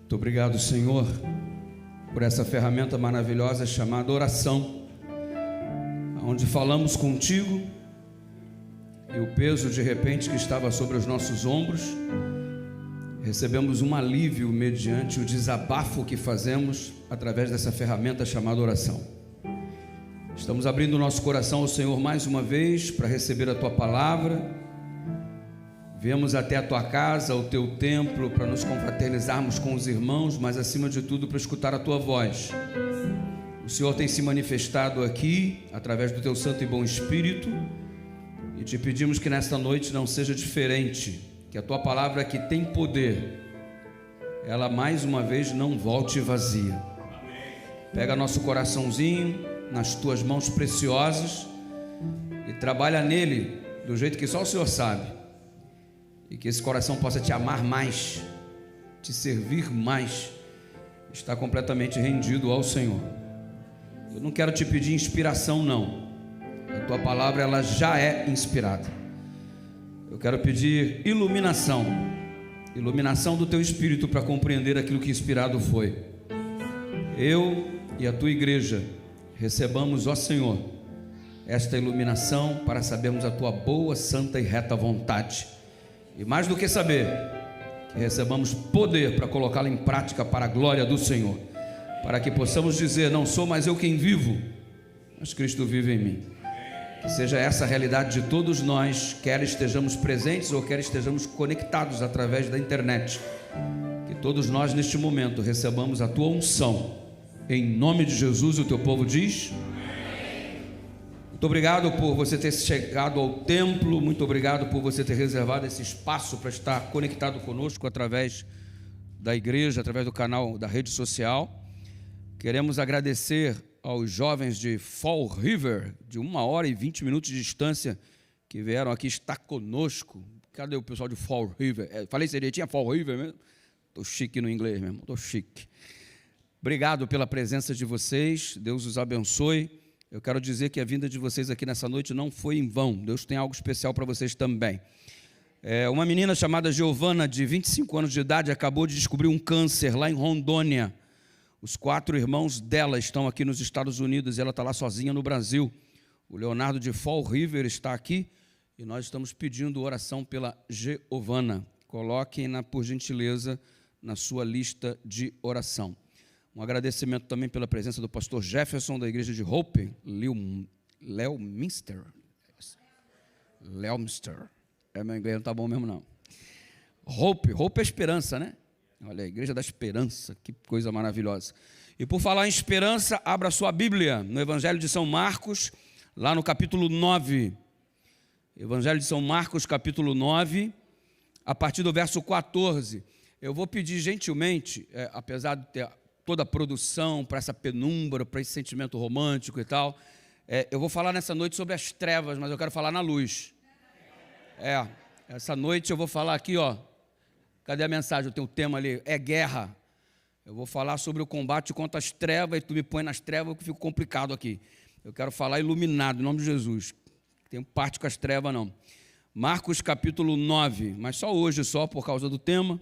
Muito obrigado, Senhor, por essa ferramenta maravilhosa chamada oração, onde falamos contigo e o peso de repente que estava sobre os nossos ombros, recebemos um alívio mediante o desabafo que fazemos através dessa ferramenta chamada oração. Estamos abrindo o nosso coração ao Senhor mais uma vez para receber a Tua palavra. Viemos até a Tua casa, ao Teu templo, para nos confraternizarmos com os irmãos, mas acima de tudo para escutar a Tua voz. O Senhor tem se manifestado aqui, através do Teu Santo e Bom Espírito, e te pedimos que nesta noite não seja diferente, que a Tua palavra que tem poder, ela mais uma vez não volte vazia. Pega nosso coraçãozinho nas Tuas mãos preciosas e trabalha nele do jeito que só o Senhor sabe. E que esse coração possa te amar mais, te servir mais, estar completamente rendido ao Senhor. Eu não quero te pedir inspiração, não. A Tua palavra, ela já é inspirada. Eu quero pedir iluminação do Teu Espírito para compreender aquilo que inspirado foi. Eu e a Tua igreja recebamos, ó Senhor, esta iluminação para sabermos a Tua boa, santa e reta vontade. E mais do que saber, que recebamos poder para colocá-la em prática para a glória do Senhor, para que possamos dizer: não sou mais eu quem vivo, mas Cristo vive em mim. Que seja essa a realidade de todos nós, quer estejamos presentes ou quer estejamos conectados através da internet. Que todos nós neste momento recebamos a Tua unção, em nome de Jesus. O Teu povo diz: muito obrigado por você ter chegado ao templo, muito obrigado por você ter reservado esse espaço para estar conectado conosco através da igreja, através do canal da rede social. Queremos agradecer aos jovens de Fall River, de 1h20 de distância, que vieram aqui estar conosco. Cadê o pessoal de Fall River? Falei direitinho, Fall River mesmo? Estou chique no inglês mesmo, estou chique. Obrigado pela presença de vocês, Deus os abençoe. Eu quero dizer que a vinda de vocês aqui nessa noite não foi em vão. Deus tem algo especial para vocês também. Uma menina chamada Giovana, de 25 anos de idade, acabou de descobrir um câncer lá em Rondônia. Os 4 irmãos dela estão aqui nos Estados Unidos e ela está lá sozinha no Brasil. O Leonardo de Fall River está aqui e nós estamos pedindo oração pela Giovana. Coloquem-na, por gentileza, na sua lista de oração. Um agradecimento também pela presença do pastor Jefferson, da igreja de Hope, Leominster. Meu inglês não está bom mesmo, não. Hope é esperança, né? Olha, a igreja da esperança, que coisa maravilhosa. E por falar em esperança, abra sua Bíblia no Evangelho de São Marcos, lá no capítulo 9. Evangelho de São Marcos, capítulo 9, a partir do verso 14. Eu vou pedir gentilmente, apesar de ter toda a produção para essa penumbra, para esse sentimento romântico e tal, eu vou falar nessa noite sobre as trevas, mas eu quero falar na luz. Essa noite eu vou falar aqui, ó, cadê a mensagem? Eu tenho o tema ali, é guerra. Eu vou falar sobre o combate contra as trevas, e tu me põe nas trevas que fica complicado aqui. Eu quero falar iluminado, em nome de Jesus. Não tenho parte com as trevas, não. Marcos capítulo 9, mas só hoje, só por causa do tema.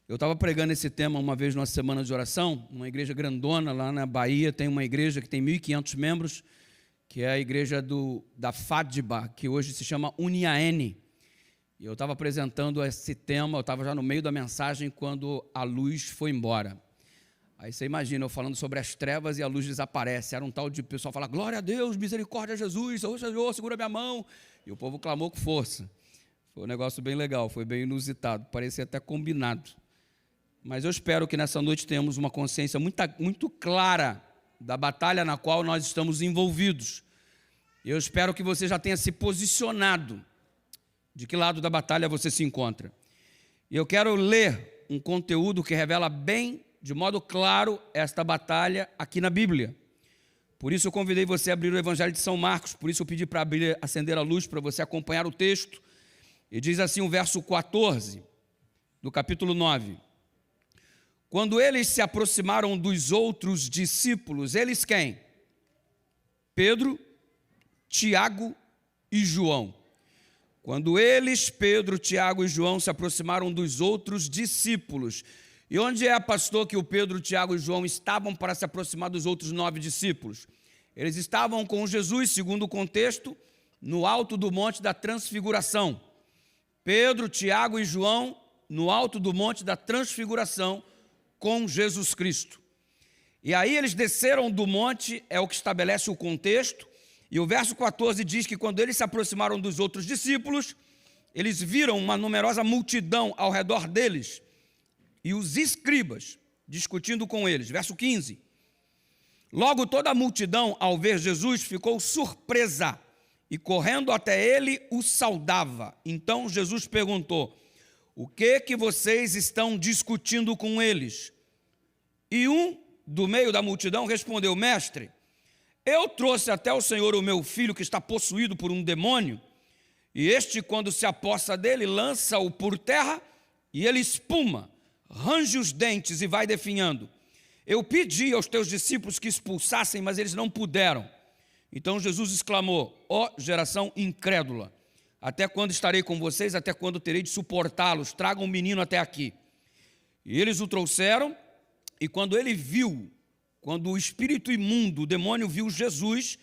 Eu estava pregando esse tema uma vez numa semana de oração, uma igreja grandona lá na Bahia, tem uma igreja que tem 1.500 membros, que é a igreja da Fadba, que hoje se chama Uniaene. E eu estava apresentando esse tema, eu estava já no meio da mensagem quando a luz foi embora. Aí você imagina, eu falando sobre as trevas e a luz desaparece. Era um tal de pessoal falar: glória a Deus, misericórdia a Jesus, Senhor, segura minha mão. E o povo clamou com força. Foi um negócio bem legal, foi bem inusitado, parecia até combinado. Mas eu espero que nessa noite tenhamos uma consciência muito clara da batalha na qual nós estamos envolvidos. Eu espero que você já tenha se posicionado de que lado da batalha você se encontra. E eu quero ler um conteúdo que revela bem, de modo claro, esta batalha aqui na Bíblia. Por isso eu convidei você a abrir o Evangelho de São Marcos, por isso eu pedi para acender a luz para você acompanhar o texto. E diz assim o verso 14 do capítulo 9. Quando eles se aproximaram dos outros discípulos, eles quem? Pedro, Tiago e João. Quando eles, Pedro, Tiago e João, se aproximaram dos outros discípulos E onde é, pastor, que o Pedro, Tiago e João estavam para se aproximar dos outros 9 discípulos? Eles estavam com Jesus, segundo o contexto, no alto do Monte da Transfiguração. Pedro, Tiago e João no alto do Monte da Transfiguração com Jesus Cristo. E aí eles desceram do monte, é o que estabelece o contexto, e o verso 14 diz que quando eles se aproximaram dos outros discípulos, eles viram uma numerosa multidão ao redor deles, e os escribas discutindo com eles. Verso 15. Logo toda a multidão, ao ver Jesus, ficou surpresa, e correndo até ele, o saudava. Então Jesus perguntou: o que vocês estão discutindo com eles? E um do meio da multidão respondeu: mestre, eu trouxe até o Senhor o meu filho que está possuído por um demônio, e este, quando se apossa dele, lança-o por terra, e ele espuma, range os dentes e vai definhando. Eu pedi aos teus discípulos que expulsassem, mas eles não puderam. Então Jesus exclamou: ó geração incrédula, até quando estarei com vocês? Até quando terei de suportá-los? Tragam o menino até aqui. E eles o trouxeram, e quando ele viu, quando o espírito imundo, o demônio, viu Jesus,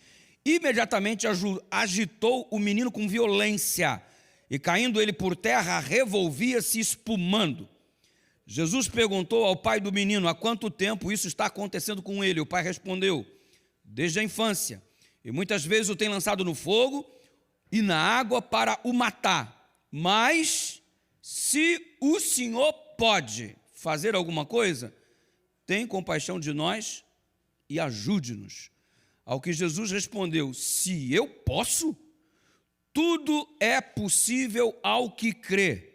imediatamente agitou o menino com violência, e caindo ele por terra, revolvia-se espumando. Jesus perguntou ao pai do menino: há quanto tempo isso está acontecendo com ele? O pai respondeu: desde a infância, e muitas vezes o tem lançado no fogo e na água para o matar. Mas se o Senhor pode fazer alguma coisa, tem compaixão de nós e ajude-nos. Ao que Jesus respondeu: se eu posso, tudo é possível ao que crê.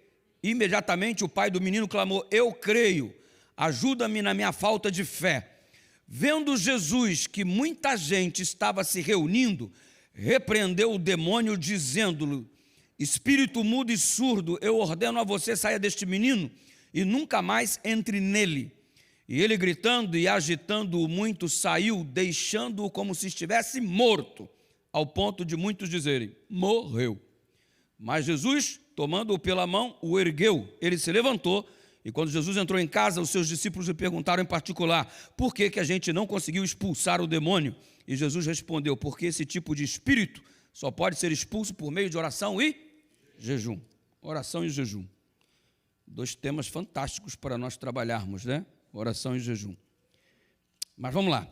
Imediatamente o pai do menino clamou: eu creio, ajuda-me na minha falta de fé. Vendo Jesus que muita gente estava se reunindo, repreendeu o demônio, dizendo-lhe: espírito mudo e surdo, eu ordeno a você, saia deste menino e nunca mais entre nele. E ele, gritando e agitando-o muito, saiu, deixando-o como se estivesse morto, ao ponto de muitos dizerem: morreu. Mas Jesus, tomando-o pela mão, o ergueu. Ele se levantou, e quando Jesus entrou em casa, os seus discípulos lhe perguntaram em particular: por que a gente não conseguiu expulsar o demônio? E Jesus respondeu: porque esse tipo de espírito só pode ser expulso por meio de oração e jejum. Oração e jejum. 2 temas fantásticos para nós trabalharmos, né? Oração e jejum. Mas vamos lá.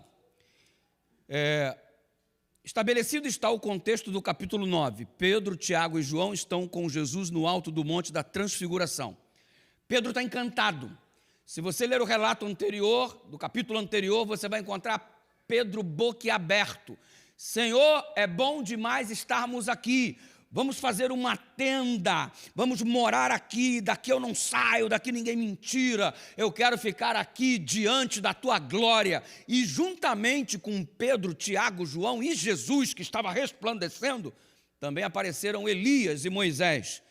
Estabelecido está o contexto do capítulo 9. Pedro, Tiago e João estão com Jesus no alto do Monte da Transfiguração. Pedro está encantado. Se você ler o relato anterior, do capítulo anterior, você vai encontrar Pedro boquiaberto. Senhor, é bom demais estarmos aqui. Vamos fazer uma tenda, vamos morar aqui, daqui eu não saio, daqui ninguém me tira, eu quero ficar aqui diante da tua glória. E juntamente com Pedro, Tiago, João e Jesus, que estava resplandecendo, também apareceram Elias e Moisés.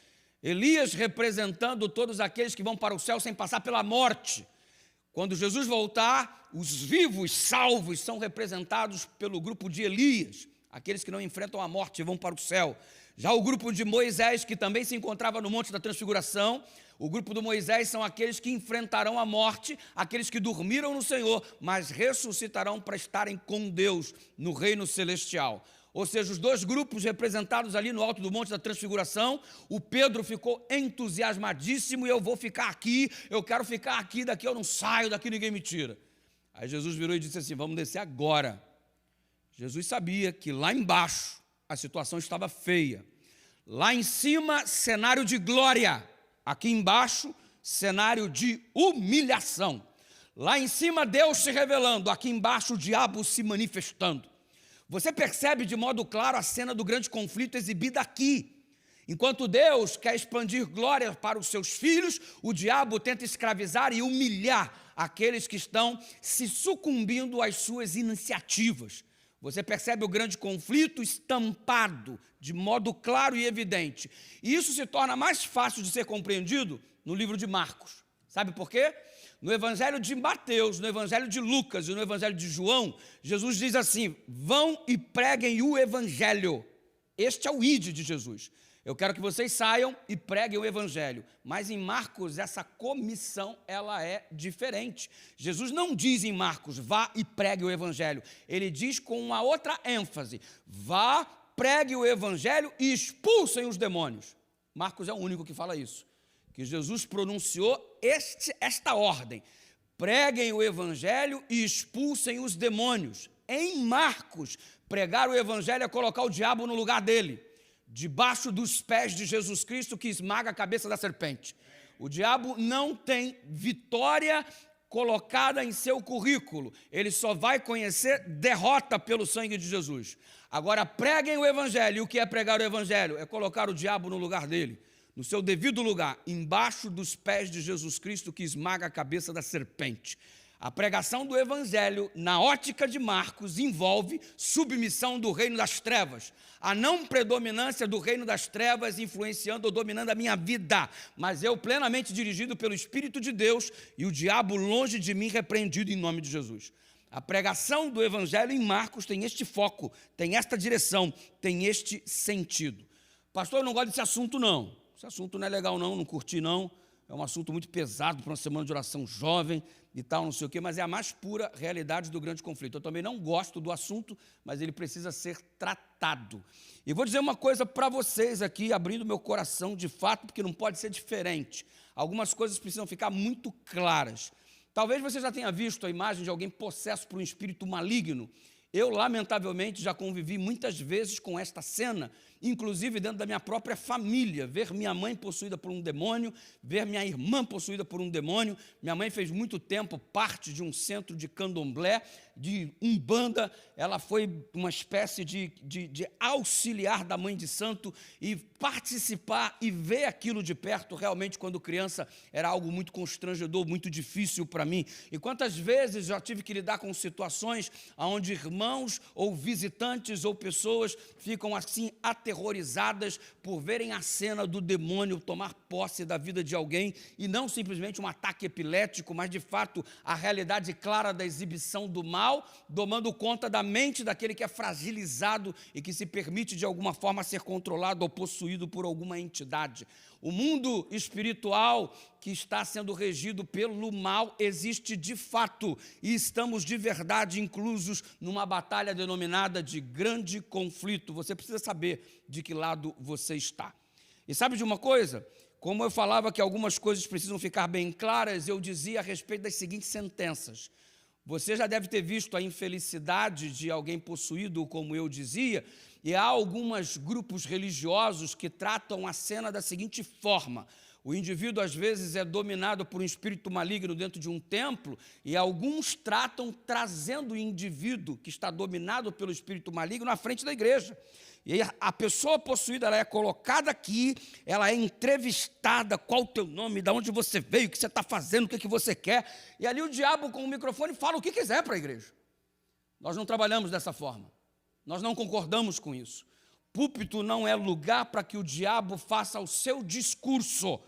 Elias representando todos aqueles que vão para o céu sem passar pela morte. Quando Jesus voltar, os vivos, salvos, são representados pelo grupo de Elias, aqueles que não enfrentam a morte e vão para o céu. Já o grupo de Moisés, que também se encontrava no Monte da Transfiguração, o grupo do Moisés são aqueles que enfrentarão a morte, aqueles que dormiram no Senhor, mas ressuscitarão para estarem com Deus no reino celestial. Ou seja, os 2 grupos representados ali no alto do Monte da Transfiguração. O Pedro ficou entusiasmadíssimo: e eu vou ficar aqui, eu quero ficar aqui, daqui eu não saio, daqui ninguém me tira. Aí Jesus virou e disse assim: vamos descer agora. Jesus sabia que lá embaixo a situação estava feia. Lá em cima, cenário de glória. Aqui embaixo, cenário de humilhação. Lá em cima, Deus se revelando. Aqui embaixo, o diabo se manifestando. Você percebe de modo claro a cena do grande conflito exibida aqui. Enquanto Deus quer expandir glória para os seus filhos, o diabo tenta escravizar e humilhar aqueles que estão se sucumbindo às suas iniciativas. Você percebe o grande conflito estampado de modo claro e evidente. E isso se torna mais fácil de ser compreendido no livro de Marcos. Sabe por quê? No evangelho de Mateus, no evangelho de Lucas e no evangelho de João, Jesus diz assim: vão e preguem o evangelho. Este é o ide de Jesus. Eu quero que vocês saiam e preguem o evangelho. Mas em Marcos, essa comissão, ela é diferente. Jesus não diz em Marcos, vá e pregue o evangelho. Ele diz com uma outra ênfase, vá, pregue o evangelho e expulsem os demônios. Marcos é o único que fala isso. Que Jesus pronunciou esta ordem. Preguem o evangelho e expulsem os demônios. Em Marcos, pregar o evangelho é colocar o diabo no lugar dele, debaixo dos pés de Jesus Cristo que esmaga a cabeça da serpente. O diabo não tem vitória colocada em seu currículo, ele só vai conhecer derrota pelo sangue de Jesus. Agora preguem o evangelho. E o que é pregar o evangelho? É colocar o diabo no lugar dele, no seu devido lugar, embaixo dos pés de Jesus Cristo que esmaga a cabeça da serpente. A pregação do evangelho, na ótica de Marcos, envolve submissão do reino das trevas, a não predominância do reino das trevas influenciando ou dominando a minha vida, mas eu plenamente dirigido pelo Espírito de Deus e o diabo longe de mim repreendido em nome de Jesus. A pregação do evangelho em Marcos tem este foco, tem esta direção, tem este sentido. Pastor, eu não gosto desse assunto não, esse assunto não é legal não curti não, é um assunto muito pesado para uma semana de oração jovem e tal, não sei o quê, mas é a mais pura realidade do grande conflito. Eu também não gosto do assunto, mas ele precisa ser tratado. E vou dizer uma coisa para vocês aqui, abrindo meu coração de fato, porque não pode ser diferente. Algumas coisas precisam ficar muito claras. Talvez você já tenha visto a imagem de alguém possesso por um espírito maligno. Eu, lamentavelmente, já convivi muitas vezes com esta cena, inclusive dentro da minha própria família, ver minha mãe possuída por um demônio, ver minha irmã possuída por um demônio. Minha mãe fez muito tempo parte de um centro de candomblé, de umbanda. Ela foi uma espécie de auxiliar da mãe de santo, e participar e ver aquilo de perto, realmente, quando criança, era algo muito constrangedor, muito difícil para mim. E quantas vezes já tive que lidar com situações onde irmãos ou visitantes ou pessoas ficam assim aterrorizadas por verem a cena do demônio tomar posse da vida de alguém, e não simplesmente um ataque epilético, mas de fato a realidade clara da exibição do mal, tomando conta da mente daquele que é fragilizado e que se permite de alguma forma ser controlado ou possuído por alguma entidade. O mundo espiritual que está sendo regido pelo mal existe de fato, e estamos de verdade inclusos numa batalha denominada de grande conflito. Você precisa saber de que lado você está. E sabe de uma coisa? Como eu falava que algumas coisas precisam ficar bem claras, eu dizia a respeito das seguintes sentenças. Você já deve ter visto a infelicidade de alguém possuído, como eu dizia, e há alguns grupos religiosos que tratam a cena da seguinte forma: o indivíduo às vezes é dominado por um espírito maligno dentro de um templo, e alguns tratam trazendo o indivíduo que está dominado pelo espírito maligno à frente da igreja. E aí a pessoa possuída, ela é colocada aqui, ela é entrevistada, qual o teu nome, de onde você veio, o que você está fazendo, o que você quer, e ali o diabo com o microfone fala o que quiser para a igreja. Nós não trabalhamos dessa forma, nós não concordamos com isso. Púlpito não é lugar para que o diabo faça o seu discurso.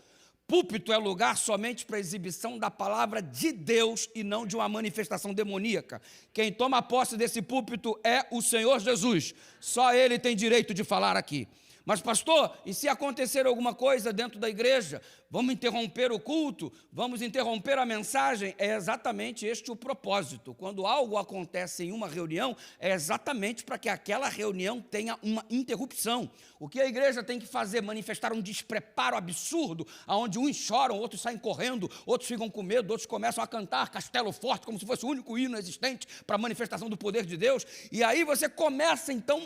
Púlpito é lugar somente para a exibição da palavra de Deus e não de uma manifestação demoníaca. Quem toma posse desse púlpito é o Senhor Jesus. Só Ele tem direito de falar aqui. Mas pastor, e se acontecer alguma coisa dentro da igreja? Vamos interromper o culto? Vamos interromper a mensagem? É exatamente este o propósito. Quando algo acontece em uma reunião, é exatamente para que aquela reunião tenha uma interrupção. O que a igreja tem que fazer? Manifestar um despreparo absurdo, onde uns choram, outros saem correndo, outros ficam com medo, outros começam a cantar Castelo Forte, como se fosse o único hino existente para a manifestação do poder de Deus. E aí você começa então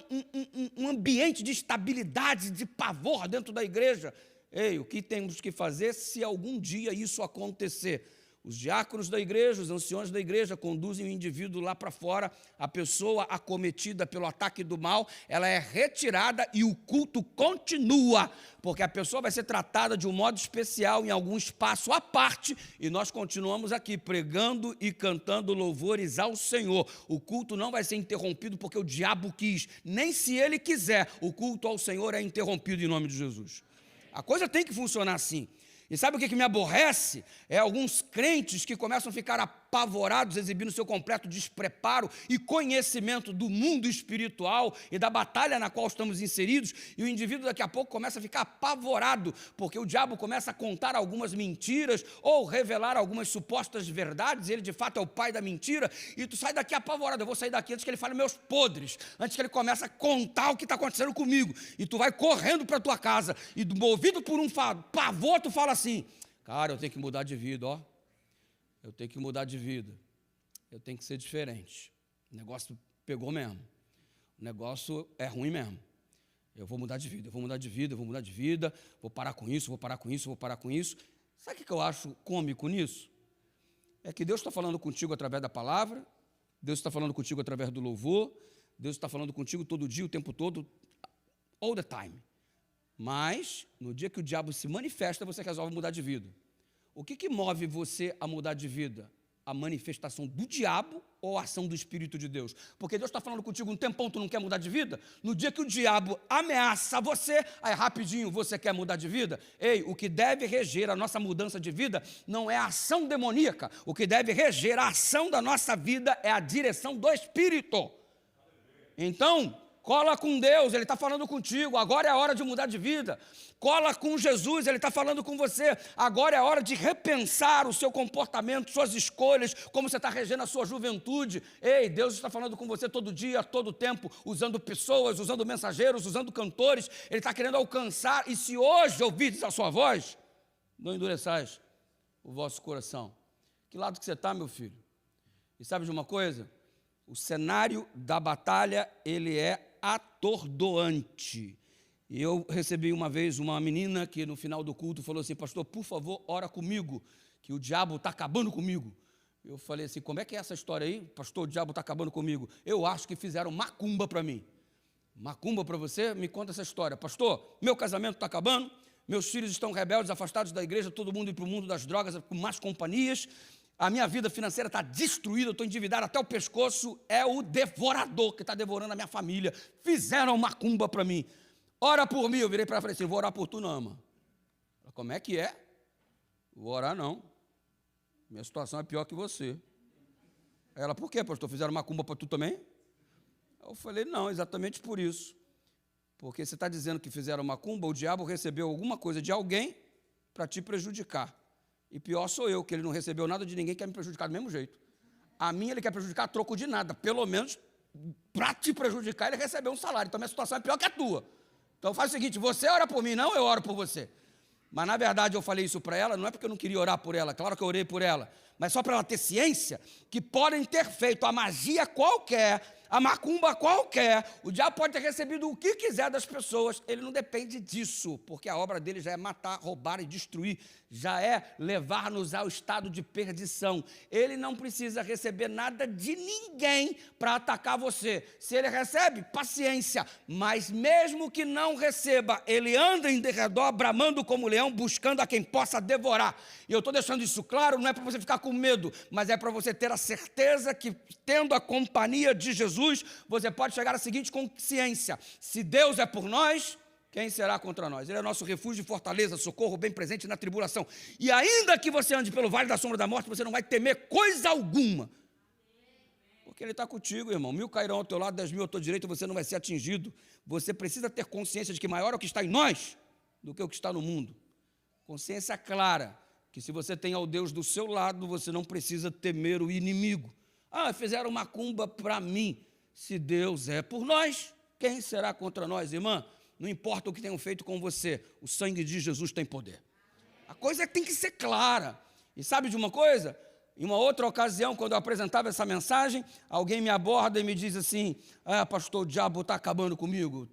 um ambiente de estabilidade, de pavor dentro da igreja. Ei, o que temos que fazer se algum dia isso acontecer? Os diáconos da igreja, os anciões da igreja conduzem o indivíduo lá para fora, a pessoa acometida pelo ataque do mal, ela é retirada e o culto continua, porque a pessoa vai ser tratada de um modo especial em algum espaço à parte, e nós continuamos aqui pregando e cantando louvores ao Senhor. O culto não vai ser interrompido porque o diabo quis, nem se ele quiser, o culto ao Senhor é interrompido em nome de Jesus. A coisa tem que funcionar assim. E sabe o que me aborrece? É alguns crentes que começam a ficar apavorados, exibindo seu completo despreparo e conhecimento do mundo espiritual e da batalha na qual estamos inseridos, e o indivíduo daqui a pouco começa a ficar apavorado, porque o diabo começa a contar algumas mentiras ou revelar algumas supostas verdades, ele de fato é o pai da mentira, e tu sai daqui apavorado. Eu vou sair daqui antes que ele fale meus podres, antes que ele comece a contar o que está acontecendo comigo, e tu vai correndo para a tua casa, e movido por um pavor, tu fala assim: cara, eu tenho que mudar de vida, ó. Eu tenho que mudar de vida. Eu tenho que ser diferente. O negócio pegou mesmo. O negócio é ruim mesmo. Eu vou mudar de vida, eu vou mudar de vida, eu vou mudar de vida, vou parar com isso, vou parar com isso, vou parar com isso. Sabe o que eu acho cômico nisso? É que Deus está falando contigo através da palavra, Deus está falando contigo através do louvor, Deus está falando contigo todo dia, o tempo todo, all the time. Mas, no dia que o diabo se manifesta, você resolve mudar de vida. O que move você a mudar de vida? A manifestação do diabo ou a ação do Espírito de Deus? Porque Deus está falando contigo um tempão, tu não quer mudar de vida? No dia que o diabo ameaça você, aí rapidinho você quer mudar de vida? Ei, o que deve reger a nossa mudança de vida não é a ação demoníaca. O que deve reger a ação da nossa vida é a direção do Espírito. Então, cola com Deus, Ele está falando contigo, agora é a hora de mudar de vida. Cola com Jesus, Ele está falando com você, agora é a hora de repensar o seu comportamento, suas escolhas, como você está regendo a sua juventude. Ei, Deus está falando com você todo dia, todo tempo, usando pessoas, usando mensageiros, usando cantores. Ele está querendo alcançar, e se hoje ouvirdes a sua voz, não endureçais o vosso coração. Que lado que você está, meu filho? E sabe de uma coisa? O cenário da batalha, ele é atordoante. E eu recebi uma vez uma menina que no final do culto falou assim: pastor, por favor, ora comigo, que o diabo está acabando comigo. Eu falei assim: como é que é essa história aí? Pastor, o diabo está acabando comigo. Eu acho que fizeram macumba para mim. Macumba para você? Me conta essa história. Pastor, meu casamento está acabando, meus filhos estão rebeldes, afastados da igreja, todo mundo ir para o mundo das drogas, com más companhias. A minha vida financeira está destruída, eu estou endividado até o pescoço. É o devorador que está devorando a minha família. Fizeram macumba para mim. Ora por mim. Eu virei para ela e falei assim: vou orar por tu não, irmã. Ela: como é que é? Vou orar não. Minha situação é pior que você. Ela: por quê, pastor? Fizeram macumba para tu também? Eu falei: não, exatamente por isso. Porque você está dizendo que fizeram macumba, o diabo recebeu alguma coisa de alguém para te prejudicar. E pior sou eu, que ele não recebeu nada de ninguém, quer me prejudicar do mesmo jeito. A mim ele quer prejudicar a troco de nada. Pelo menos, para te prejudicar, ele recebeu um salário. Então, minha situação é pior que a tua. Então, faz o seguinte: você ora por mim, não eu oro por você. Mas, na verdade, eu falei isso para ela, não é porque eu não queria orar por ela, claro que eu orei por ela, mas só para ela ter ciência que podem ter feito a magia qualquer, a macumba qualquer, o diabo pode ter recebido o que quiser das pessoas, ele não depende disso, porque a obra dele já é matar, roubar e destruir, já é levar-nos ao estado de perdição. Ele não precisa receber nada de ninguém para atacar você. Se ele recebe, paciência, mas mesmo que não receba, ele anda em derredor, bramando como leão, buscando a quem possa devorar. E eu estou deixando isso claro, não é para você ficar com medo, mas é para você ter a certeza que, tendo a companhia de Jesus, você pode chegar à seguinte consciência: se Deus é por nós, quem será contra nós? Ele é nosso refúgio e fortaleza, socorro bem presente na tribulação. E ainda que você ande pelo vale da sombra da morte, você não vai temer coisa alguma, porque Ele está contigo, irmão. 1000 cairão ao teu lado, 10.000 à tua direita, você não vai ser atingido. Você precisa ter consciência de que maior é o que está em nós do que o que está no mundo. Consciência clara, que se você tem ao Deus do seu lado, você não precisa temer o inimigo. Ah, fizeram macumba para mim. Se Deus é por nós, quem será contra nós, irmã? Não importa o que tenham feito com você, o sangue de Jesus tem poder. A coisa tem que ser clara. E sabe de uma coisa? Em uma outra ocasião, quando eu apresentava essa mensagem, alguém me aborda e me diz assim: ah, pastor, o diabo está acabando comigo.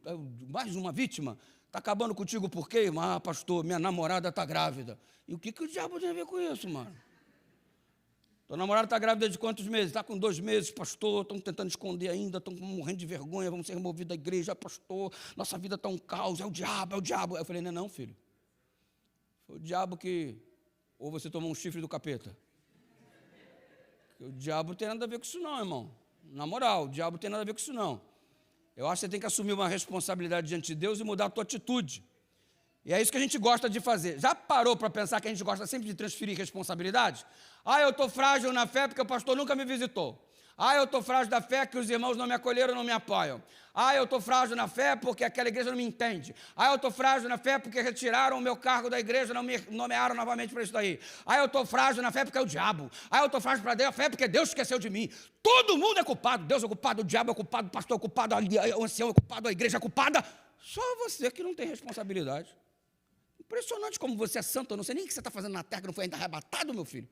Mais uma vítima. Está acabando contigo por quê, irmã? Ah, pastor, minha namorada está grávida. E o que o diabo tem a ver com isso, mano? Tua namorada está grávida de quantos meses? Está com 2 meses, pastor, estão tentando esconder ainda, estão morrendo de vergonha, vamos ser removidos da igreja, pastor, nossa vida está um caos, é o diabo, é o diabo. Eu falei: não, filho. Foi o diabo que... Ou você tomou um chifre do capeta. Porque o diabo não tem nada a ver com isso não, irmão. Na moral, o diabo não tem nada a ver com isso não. Eu acho que você tem que assumir uma responsabilidade diante de Deus e mudar a tua atitude. E é isso que a gente gosta de fazer. Já parou para pensar que a gente gosta sempre de transferir responsabilidade? Eu estou frágil na fé porque o pastor nunca me visitou. Eu estou frágil da fé que os irmãos não me acolheram, não me apoiam. Eu estou frágil na fé porque aquela igreja não me entende. Eu estou frágil na fé porque retiraram o meu cargo da igreja, não me nomearam novamente para isso daí. Eu estou frágil na fé porque é o diabo. Eu estou frágil para a fé porque Deus esqueceu de mim. Todo mundo é culpado. Deus é culpado, o diabo é culpado, o pastor é culpado, o ancião é culpado, a igreja é culpada. Só você que não tem responsabilidade. Impressionante como você é santo. Eu não sei nem o que você está fazendo na terra que não foi ainda arrebatado, meu filho.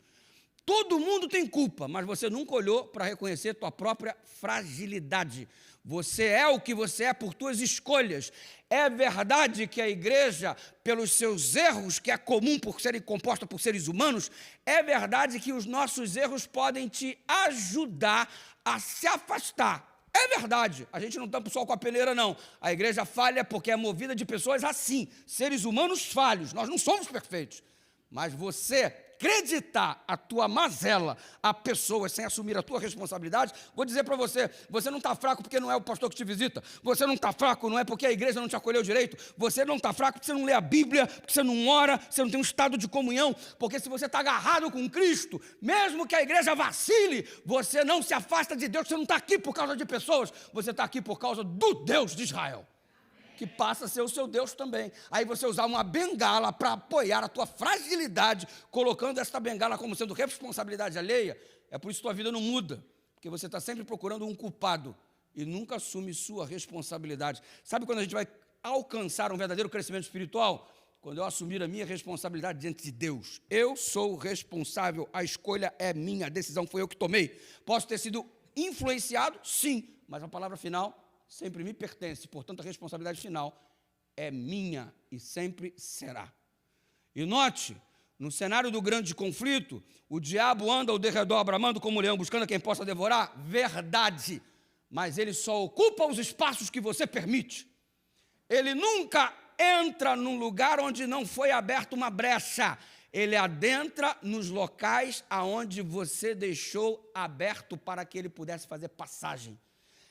Todo mundo tem culpa, mas você nunca olhou para reconhecer tua própria fragilidade. Você é o que você é por tuas escolhas. É verdade que a igreja, pelos seus erros, que é comum por serem composta por seres humanos, é verdade que os nossos erros podem te ajudar a se afastar. É verdade, a gente não tampa o sol com a peneira, não. A igreja falha porque é movida de pessoas assim, seres humanos falhos, nós não somos perfeitos. Mas você acreditar a tua mazela a pessoas sem assumir a tua responsabilidade, vou dizer para você, você não está fraco porque não é o pastor que te visita, você não está fraco não é porque a igreja não te acolheu direito, você não está fraco porque você não lê a Bíblia, porque você não ora, você não tem um estado de comunhão, porque se você está agarrado com Cristo, mesmo que a igreja vacile, você não se afasta de Deus, você não está aqui por causa de pessoas, você está aqui por causa do Deus de Israel, que passa a ser o seu Deus também. Aí você usar uma bengala para apoiar a tua fragilidade, colocando esta bengala como sendo responsabilidade alheia, é por isso que tua vida não muda, porque você está sempre procurando um culpado e nunca assume sua responsabilidade. Sabe quando a gente vai alcançar um verdadeiro crescimento espiritual? Quando eu assumir a minha responsabilidade diante de Deus. Eu sou responsável, a escolha é minha, a decisão foi eu que tomei. Posso ter sido influenciado? Sim, mas a palavra final sempre me pertence, portanto a responsabilidade final é minha e sempre será. E note, no cenário do grande conflito, o diabo anda ao derredor bramando como leão, buscando a quem possa devorar, verdade, mas ele só ocupa os espaços que você permite. Ele nunca entra num lugar onde não foi aberta uma brecha, ele adentra nos locais aonde você deixou aberto para que ele pudesse fazer passagem.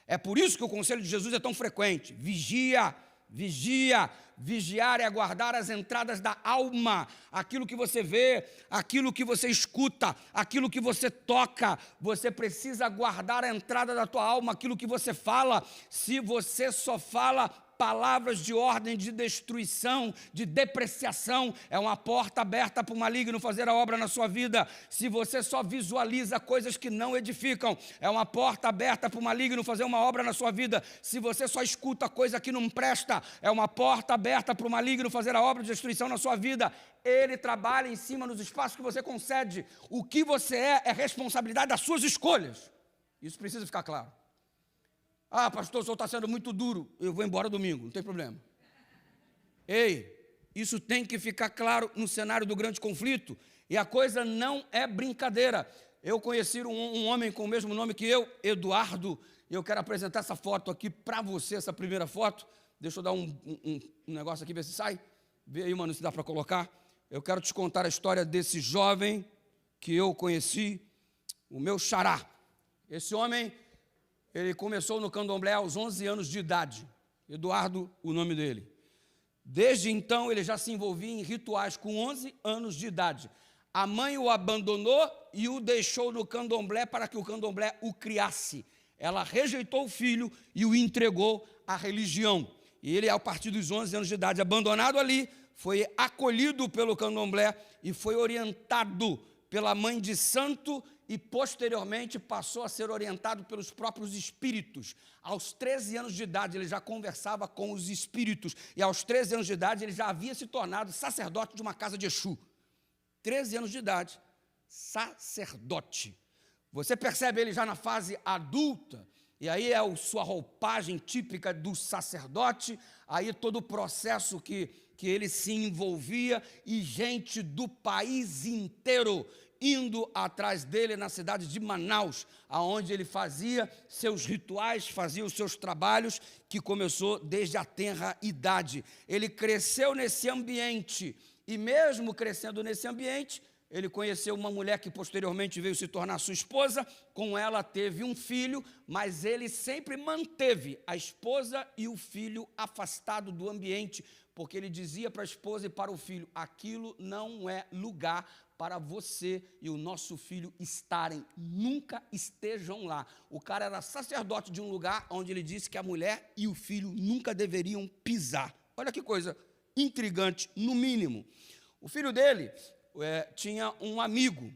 É por isso que o conselho de Jesus é tão frequente. Vigia, vigia. Vigiar é guardar as entradas da alma. Aquilo que você vê, aquilo que você escuta, aquilo que você toca. Você precisa guardar a entrada da tua alma, aquilo que você fala. Se você só fala palavras de ordem de destruição, de depreciação, é uma porta aberta para o maligno fazer a obra na sua vida. Se você só visualiza coisas que não edificam, é uma porta aberta para o maligno fazer uma obra na sua vida. Se você só escuta coisa que não presta, é uma porta aberta para o maligno fazer a obra de destruição na sua vida. Ele trabalha em cima dos espaços que você concede. O que você é responsabilidade das suas escolhas. Isso precisa ficar claro. Pastor, o senhor está sendo muito duro, eu vou embora domingo, não tem problema. Ei, isso tem que ficar claro no cenário do grande conflito, e a coisa não é brincadeira. Eu conheci um homem com o mesmo nome que eu, Eduardo, e eu quero apresentar essa foto aqui para você, essa primeira foto. Deixa eu dar um negócio aqui, ver se sai. Vê aí, mano, se dá para colocar. Eu quero te contar a história desse jovem que eu conheci, o meu xará. Esse homem, ele começou no candomblé aos 11 anos de idade. Eduardo, o nome dele. Desde então, ele já se envolvia em rituais com 11 anos de idade. A mãe o abandonou e o deixou no candomblé para que o candomblé o criasse. Ela rejeitou o filho e o entregou à religião. E ele, a partir dos 11 anos de idade, abandonado ali, foi acolhido pelo candomblé e foi orientado pela mãe de santo e, posteriormente, passou a ser orientado pelos próprios espíritos. Aos 13 anos de idade, ele já conversava com os espíritos. E, aos 13 anos de idade, ele já havia se tornado sacerdote de uma casa de Exu. 13 anos de idade, sacerdote. Você percebe ele já na fase adulta, e aí é a sua roupagem típica do sacerdote, aí todo o processo que ele se envolvia, e gente do país inteiro indo atrás dele na cidade de Manaus, aonde ele fazia seus rituais, fazia os seus trabalhos, que começou desde a tenra idade. Ele cresceu nesse ambiente, e mesmo crescendo nesse ambiente, ele conheceu uma mulher que posteriormente veio se tornar sua esposa, com ela teve um filho, mas ele sempre manteve a esposa e o filho afastado do ambiente, porque ele dizia para a esposa e para o filho: aquilo não é lugar para você e o nosso filho estarem, nunca estejam lá. O cara era sacerdote de um lugar onde ele disse que a mulher e o filho nunca deveriam pisar. Olha que coisa intrigante, no mínimo. O filho dele tinha um amigo,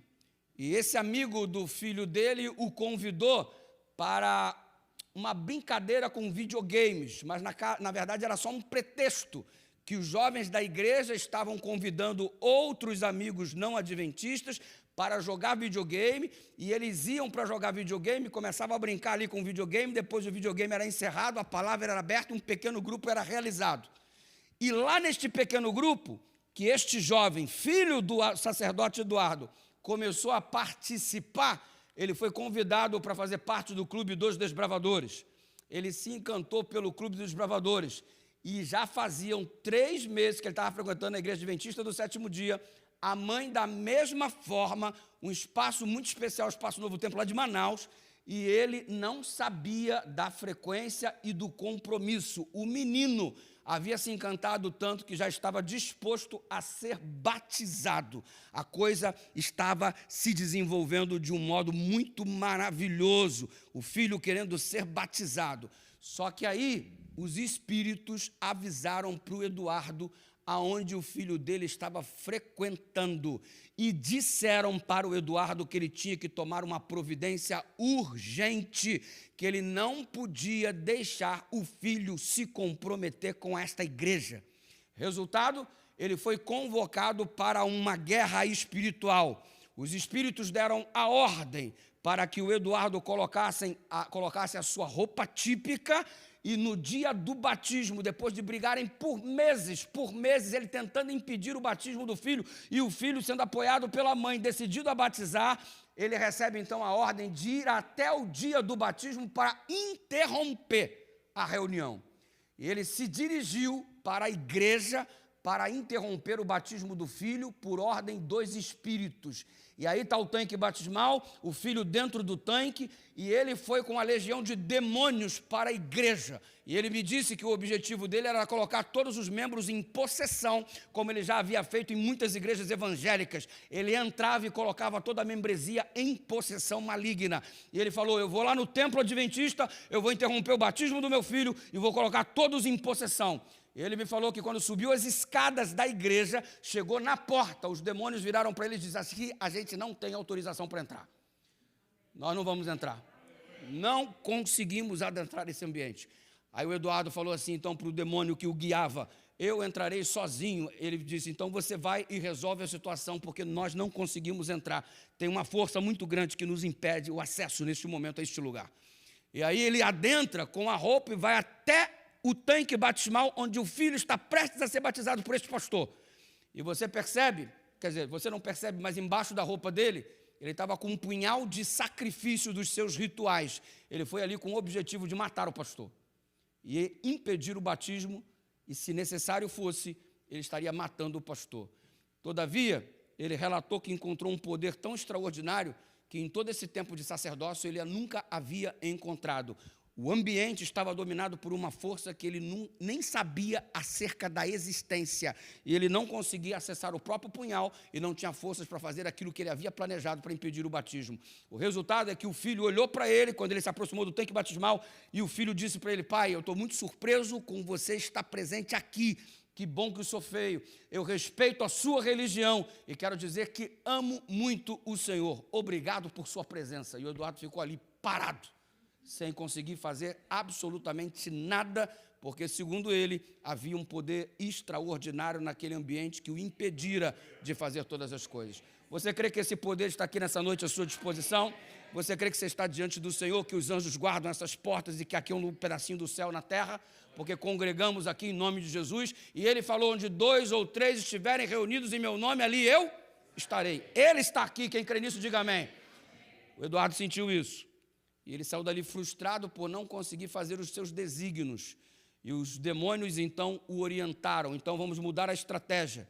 e esse amigo do filho dele o convidou para uma brincadeira com videogames, mas na verdade era só um pretexto, que os jovens da igreja estavam convidando outros amigos não adventistas para jogar videogame, e eles iam para jogar videogame, começavam a brincar ali com o videogame, depois o videogame era encerrado, a palavra era aberta, um pequeno grupo era realizado. E lá neste pequeno grupo, que este jovem, filho do sacerdote Eduardo, começou a participar, ele foi convidado para fazer parte do Clube dos Desbravadores. Ele se encantou pelo Clube dos Desbravadores. E já faziam 3 meses que ele estava frequentando a Igreja Adventista do Sétimo Dia. A mãe, da mesma forma, um espaço muito especial, o Espaço Novo Tempo lá de Manaus, e ele não sabia da frequência e do compromisso. O menino havia se encantado tanto que já estava disposto a ser batizado. A coisa estava se desenvolvendo de um modo muito maravilhoso, o filho querendo ser batizado. Só que aí os espíritos avisaram para o Eduardo aonde o filho dele estava frequentando e disseram para o Eduardo que ele tinha que tomar uma providência urgente, que ele não podia deixar o filho se comprometer com esta igreja. Resultado, ele foi convocado para uma guerra espiritual. Os espíritos deram a ordem para que o Eduardo colocasse a sua roupa típica, e no dia do batismo, depois de brigarem por meses, ele tentando impedir o batismo do filho, e o filho sendo apoiado pela mãe, decidido a batizar, ele recebe então a ordem de ir até o dia do batismo para interromper a reunião. E ele se dirigiu para a igreja para interromper o batismo do filho por ordem dos espíritos. E aí está o tanque batismal, o filho dentro do tanque, e ele foi com a legião de demônios para a igreja. E ele me disse que o objetivo dele era colocar todos os membros em possessão, como ele já havia feito em muitas igrejas evangélicas. Ele entrava e colocava toda a membresia em possessão maligna. E ele falou: eu vou lá no templo adventista, eu vou interromper o batismo do meu filho e vou colocar todos em possessão. Ele me falou que quando subiu as escadas da igreja, chegou na porta, os demônios viraram para ele e disseram assim: a gente não tem autorização para entrar. Nós não vamos entrar. Não conseguimos adentrar esse ambiente. Aí o Eduardo falou assim, então, para o demônio que o guiava: eu entrarei sozinho. Ele disse: então você vai e resolve a situação, porque nós não conseguimos entrar. Tem uma força muito grande que nos impede o acesso neste momento a este lugar. E aí ele adentra com a roupa e vai até o tanque batismal, onde o filho está prestes a ser batizado por este pastor. E você percebe, quer dizer, você não percebe, mas embaixo da roupa dele, ele estava com um punhal de sacrifício dos seus rituais. Ele foi ali com o objetivo de matar o pastor e impedir o batismo, e se necessário fosse, ele estaria matando o pastor. Todavia, ele relatou que encontrou um poder tão extraordinário que em todo esse tempo de sacerdócio ele nunca havia encontrado. O ambiente estava dominado por uma força que ele nem sabia acerca da existência. E ele não conseguia acessar o próprio punhal e não tinha forças para fazer aquilo que ele havia planejado para impedir o batismo. O resultado é que o filho olhou para ele, quando ele se aproximou do tanque batismal, e o filho disse para ele: pai, eu estou muito surpreso com você estar presente aqui. Que bom que eu sou feio. Eu respeito a sua religião e quero dizer que amo muito o Senhor. Obrigado por sua presença. E o Eduardo ficou ali parado, sem conseguir fazer absolutamente nada, porque, segundo ele, havia um poder extraordinário naquele ambiente que o impedira de fazer todas as coisas. Você crê que esse poder está aqui nessa noite à sua disposição? Você crê que você está diante do Senhor, que os anjos guardam essas portas e que aqui é um pedacinho do céu na terra? Porque congregamos aqui em nome de Jesus, e ele falou: onde 2 ou 3 estiverem reunidos em meu nome, ali eu estarei. Ele está aqui, quem crê nisso, diga amém. O Eduardo sentiu isso. E ele saiu dali frustrado por não conseguir fazer os seus desígnios. E os demônios, então, o orientaram. Então, vamos mudar a estratégia.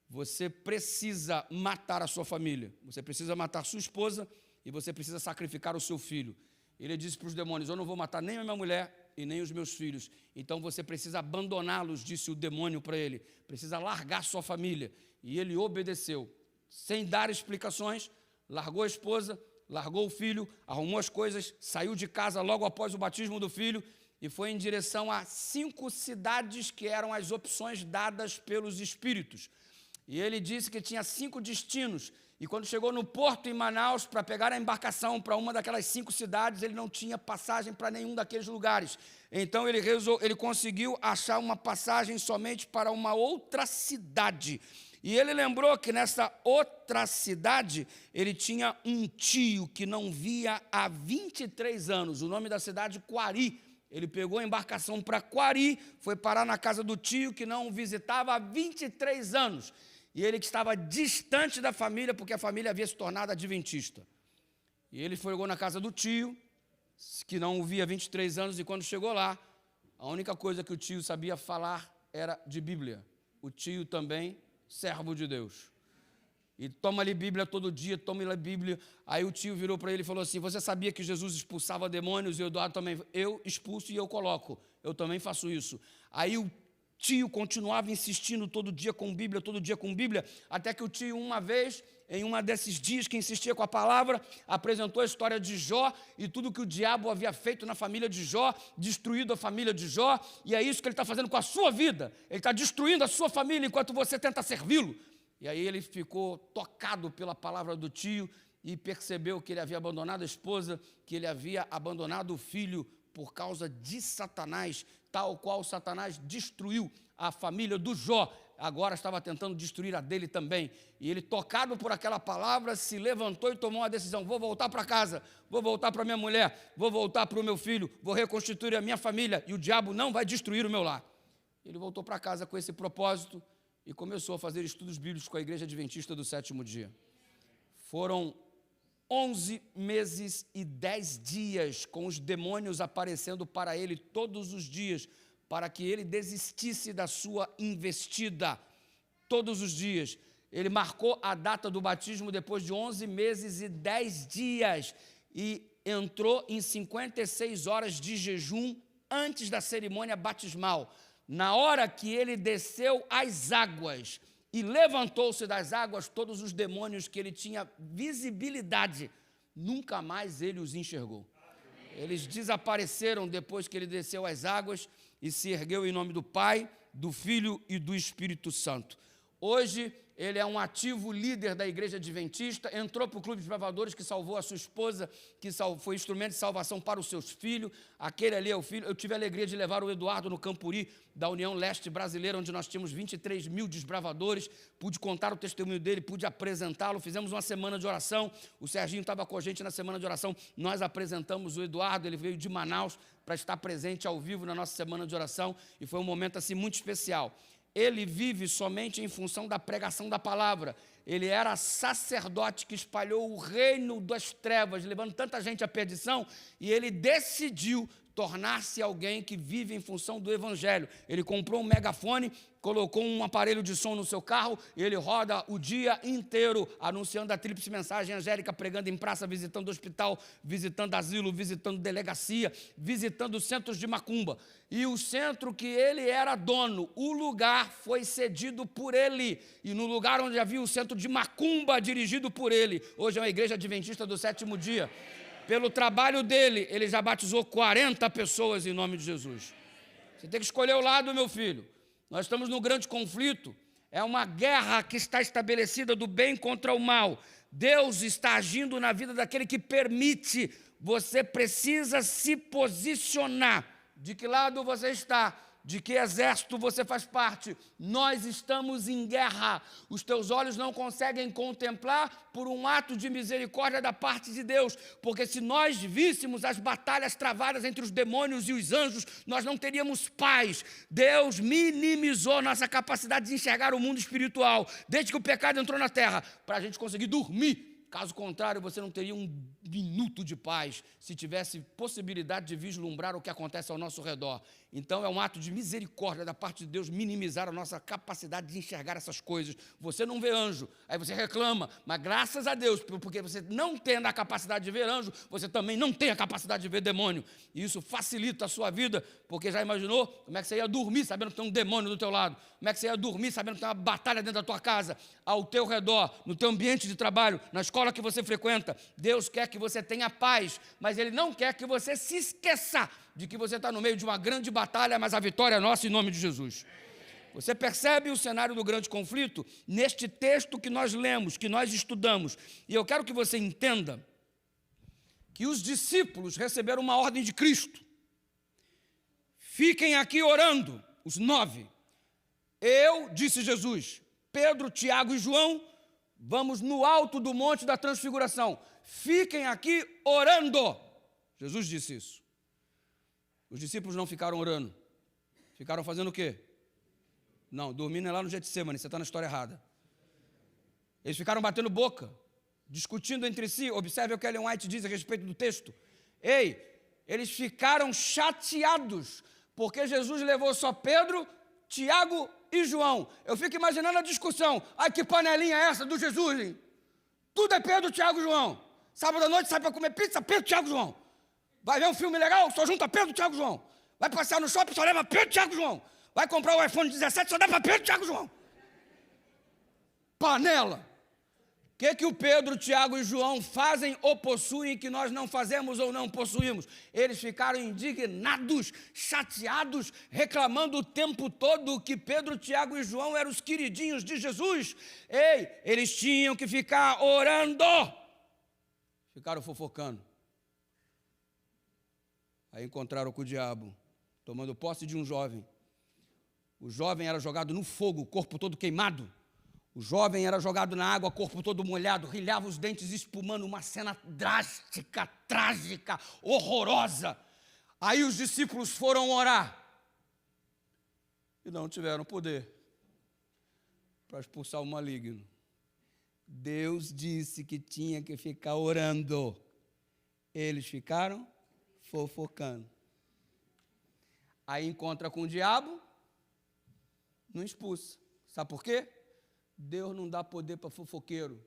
Você precisa matar a sua família. Você precisa matar sua esposa e você precisa sacrificar o seu filho. Ele disse para os demônios: eu não vou matar nem a minha mulher e nem os meus filhos. Então você precisa abandoná-los, disse o demônio para ele. Precisa largar sua família. E ele obedeceu, sem dar explicações, largou a esposa, largou o filho, arrumou as coisas, saiu de casa logo após o batismo do filho e foi em direção a 5 cidades que eram as opções dadas pelos espíritos. E ele disse que tinha 5 destinos. E quando chegou no porto em Manaus para pegar a embarcação para uma daquelas 5 cidades, ele não tinha passagem para nenhum daqueles lugares. Então ele conseguiu achar uma passagem somente para uma outra cidade. E ele lembrou que nessa outra cidade ele tinha um tio que não via há 23 anos. O nome da cidade, Quari. Ele pegou a embarcação para Quari, foi parar na casa do tio que não o visitava há 23 anos. E ele que estava distante da família, porque a família havia se tornado adventista. E ele chegou na casa do tio, que não o via há 23 anos, e quando chegou lá, a única coisa que o tio sabia falar era de Bíblia. O tio também, servo de Deus. E toma-lhe Bíblia todo dia, toma-lhe Bíblia. Aí o tio virou para ele e falou assim: você sabia que Jesus expulsava demônios? E o Eduardo também. Eu expulso e eu coloco. Eu também faço isso. Aí o tio continuava insistindo todo dia com Bíblia, até que o tio, uma vez, em um desses dias que insistia com a palavra, apresentou a história de Jó e tudo que o diabo havia feito na família de Jó, destruído a família de Jó, e é isso que ele está fazendo com a sua vida. Ele está destruindo a sua família enquanto você tenta servi-lo. E aí ele ficou tocado pela palavra do tio e percebeu que ele havia abandonado a esposa, que ele havia abandonado o filho por causa de Satanás, tal qual Satanás destruiu a família do Jó, agora estava tentando destruir a dele também. E ele, tocado por aquela palavra, se levantou e tomou uma decisão: vou voltar para casa, vou voltar para minha mulher, vou voltar para o meu filho, vou reconstituir a minha família e o diabo não vai destruir o meu lar. Ele voltou para casa com esse propósito e começou a fazer estudos bíblicos com a Igreja Adventista do Sétimo Dia. Foram 11 meses e 10 dias com os demônios aparecendo para ele todos os dias, para que ele desistisse da sua investida. Todos os dias. Ele marcou a data do batismo depois de 11 meses e 10 dias e entrou em 56 horas de jejum antes da cerimônia batismal. Na hora que ele desceu às águas e levantou-se das águas, todos os demônios que ele tinha visibilidade, nunca mais ele os enxergou. Eles desapareceram depois que ele desceu às águas e se ergueu em nome do Pai, do Filho e do Espírito Santo. Hoje, ele é um ativo líder da Igreja Adventista, entrou para o Clube de Desbravadores, que salvou a sua esposa, que foi instrumento de salvação para os seus filhos. Aquele ali é o filho. Eu tive a alegria de levar o Eduardo no Campuri, da União Leste Brasileira, onde nós tínhamos 23 mil desbravadores. Pude contar o testemunho dele, pude apresentá-lo. Fizemos uma semana de oração. O Serginho estava com a gente na semana de oração. Nós apresentamos o Eduardo, ele veio de Manaus para estar presente ao vivo na nossa semana de oração. E foi um momento assim muito especial. Ele vive somente em função da pregação da palavra. Ele era sacerdote que espalhou o reino das trevas, levando tanta gente à perdição, e ele decidiu tornar-se alguém que vive em função do evangelho. Ele comprou um megafone, colocou um aparelho de som no seu carro, e ele roda o dia inteiro anunciando a tríplice mensagem angélica, pregando em praça, visitando hospital, visitando asilo, visitando delegacia, visitando centros de macumba. E o centro que ele era dono, o lugar foi cedido por ele. E no lugar onde havia o centro de macumba dirigido por ele, hoje é uma Igreja Adventista do Sétimo Dia. Pelo trabalho dele, ele já batizou 40 pessoas em nome de Jesus. Você tem que escolher o lado, meu filho. Nós estamos num grande conflito. É uma guerra que está estabelecida do bem contra o mal. Deus está agindo na vida daquele que permite. Você precisa se posicionar. De que lado você está? De que exército você faz parte? Nós estamos em guerra. Os teus olhos não conseguem contemplar por um ato de misericórdia da parte de Deus, porque se nós víssemos as batalhas travadas entre os demônios e os anjos, nós não teríamos paz. Deus minimizou nossa capacidade de enxergar o mundo espiritual, desde que o pecado entrou na terra, para a gente conseguir dormir. Caso contrário, você não teria um minuto de paz se tivesse possibilidade de vislumbrar o que acontece ao nosso redor. Então é um ato de misericórdia da parte de Deus minimizar a nossa capacidade de enxergar essas coisas. Você não vê anjo, aí você reclama, mas graças a Deus, porque você não tendo a capacidade de ver anjo, você também não tem a capacidade de ver demônio. E isso facilita a sua vida, porque já imaginou como é que você ia dormir sabendo que tem um demônio do teu lado? Como é que você ia dormir sabendo que tem uma batalha dentro da tua casa, ao teu redor, no teu ambiente de trabalho, na escola que você frequenta? Deus quer que você tenha paz, mas Ele não quer que você se esqueça de que você está no meio de uma grande batalha, mas a vitória é nossa em nome de Jesus. Você percebe o cenário do grande conflito neste texto que nós lemos, que nós estudamos. E eu quero que você entenda que os discípulos receberam uma ordem de Cristo. Fiquem aqui orando, os 9. Eu, disse Jesus, Pedro, Tiago e João, vamos no alto do monte da transfiguração. Fiquem aqui orando. Jesus disse isso. Os discípulos não ficaram orando. Ficaram fazendo o quê? Não, dormindo lá no Getsemane, você está na história errada. Eles ficaram batendo boca, discutindo entre si. Observe o que Ellen White diz a respeito do texto. Eles ficaram chateados, porque Jesus levou só Pedro, Tiago e João. Eu fico imaginando a discussão. Ai, que panelinha é essa do Jesus, hein? Tudo é Pedro, Tiago e João. Sábado à noite sai para comer pizza, Pedro, Tiago e João. Vai ver um filme legal, só junta Pedro, Tiago e João. Vai passear no shopping, só leva Pedro, Tiago e João. Vai comprar o iPhone 17, só dá para Pedro, Tiago e João. Panela. O que o Pedro, Tiago e João fazem ou possuem que nós não fazemos ou não possuímos? Eles ficaram indignados, chateados, reclamando o tempo todo que Pedro, Tiago e João eram os queridinhos de Jesus. Eles tinham que ficar orando. Ficaram fofocando. Aí encontraram com o diabo, tomando posse de um jovem. O jovem era jogado no fogo, o corpo todo queimado. O jovem era jogado na água, corpo todo molhado, rilhava os dentes espumando, uma cena drástica, trágica, horrorosa. Aí os discípulos foram orar e não tiveram poder para expulsar o maligno. Deus disse que tinha que ficar orando. Eles ficaram fofocando. Aí encontra com o diabo, não expulsa. Sabe por quê? Deus não dá poder para fofoqueiro.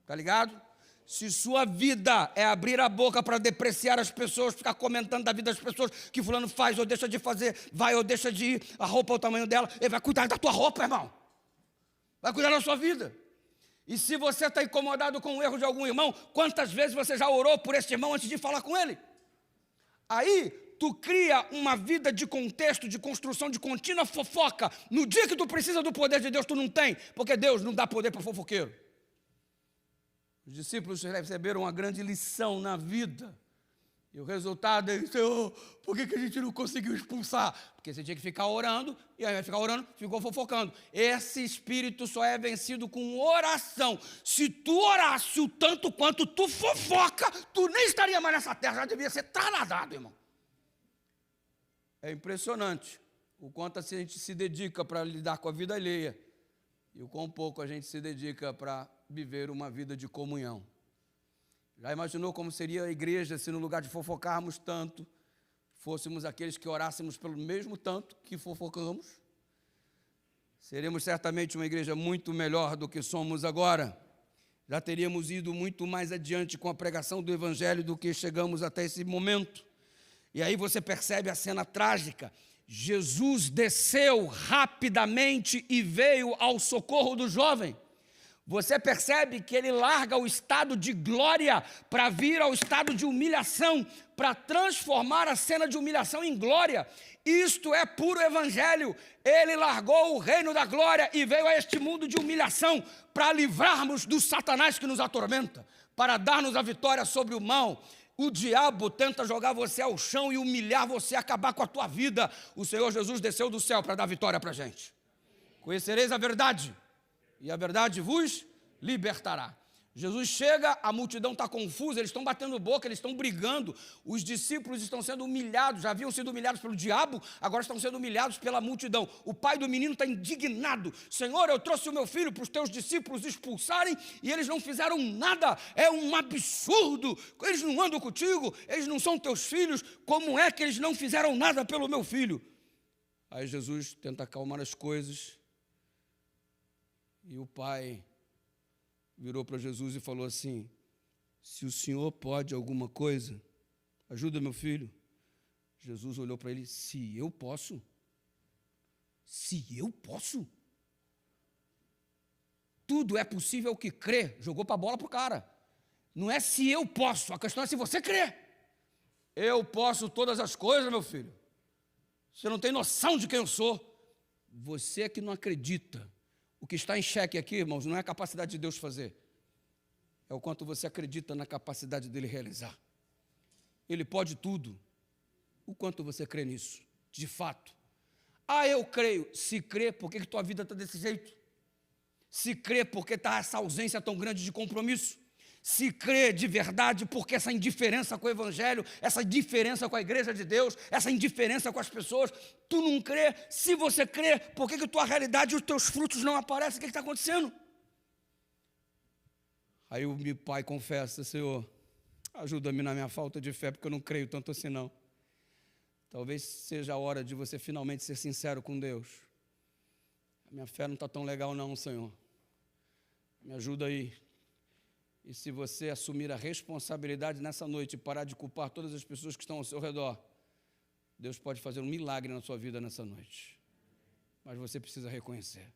Tá ligado? Se sua vida é abrir a boca para depreciar as pessoas, ficar comentando da vida das pessoas, que fulano faz ou deixa de fazer, vai ou deixa de ir, a roupa é o tamanho dela, ele vai cuidar da tua roupa, irmão. Vai cuidar da sua vida. E se você está incomodado com o erro de algum irmão, quantas vezes você já orou por esse irmão antes de falar com ele? Aí tu cria uma vida de contexto, de construção, de contínua fofoca. No dia que tu precisa do poder de Deus, tu não tem, porque Deus não dá poder para fofoqueiro. Os discípulos receberam uma grande lição na vida. E o resultado é, Senhor, por que a gente não conseguiu expulsar? Porque você tinha que ficar orando, e aí vai ficar orando, ficou fofocando. Esse espírito só é vencido com oração. Se tu orasse o tanto quanto tu fofoca, tu nem estaria mais nessa terra, já devia ser trasladado, irmão. É impressionante o quanto a gente se dedica para lidar com a vida alheia e o quão pouco a gente se dedica para viver uma vida de comunhão. Já imaginou como seria a igreja se no lugar de fofocarmos tanto, fôssemos aqueles que orássemos pelo mesmo tanto que fofocamos? Seremos certamente uma igreja muito melhor do que somos agora. Já teríamos ido muito mais adiante com a pregação do Evangelho do que chegamos até esse momento. E aí você percebe a cena trágica. Jesus desceu rapidamente e veio ao socorro do jovem. Você percebe que ele larga o estado de glória para vir ao estado de humilhação, para transformar a cena de humilhação em glória. Isto é puro evangelho. Ele largou o reino da glória e veio a este mundo de humilhação para livrarmos do Satanás que nos atormenta, para dar-nos a vitória sobre o mal. O diabo tenta jogar você ao chão e humilhar você, acabar com a tua vida. O Senhor Jesus desceu do céu para dar vitória para a gente. Conhecereis a verdade, e a verdade vos libertará. Jesus chega, a multidão está confusa, eles estão batendo boca, eles estão brigando, os discípulos estão sendo humilhados, já haviam sido humilhados pelo diabo, agora estão sendo humilhados pela multidão. O pai do menino está indignado: Senhor, eu trouxe o meu filho para os teus discípulos expulsarem e eles não fizeram nada, é um absurdo, eles não andam contigo, eles não são teus filhos, como é que eles não fizeram nada pelo meu filho? Aí Jesus tenta acalmar as coisas e o pai virou para Jesus e falou assim: se o senhor pode alguma coisa, ajuda meu filho. Jesus olhou para ele: se eu posso? Se eu posso? Tudo é possível ao que crê. Jogou para a bola para o cara. Não é se eu posso, a questão é se você crê. Eu posso todas as coisas, meu filho. Você não tem noção de quem eu sou. Você é que não acredita. O que está em xeque aqui, irmãos, não é a capacidade de Deus fazer. É o quanto você acredita na capacidade dele realizar. Ele pode tudo. O quanto você crê nisso, de fato. Ah, eu creio. Se crê, por que tua vida está desse jeito? Se crê, por que está essa ausência tão grande de compromisso? Se crê de verdade, por que essa indiferença com o Evangelho, essa indiferença com a igreja de Deus, essa indiferença com as pessoas? Tu não crê? Se você crê, por que tua realidade e os teus frutos não aparecem? O que está acontecendo? Aí o meu pai confessa: Senhor, ajuda-me na minha falta de fé, porque eu não creio tanto assim não. Talvez seja a hora de você finalmente ser sincero com Deus. A minha fé não está tão legal não, Senhor. Me ajuda aí. E se você assumir a responsabilidade nessa noite e parar de culpar todas as pessoas que estão ao seu redor, Deus pode fazer um milagre na sua vida nessa noite. Mas você precisa reconhecer.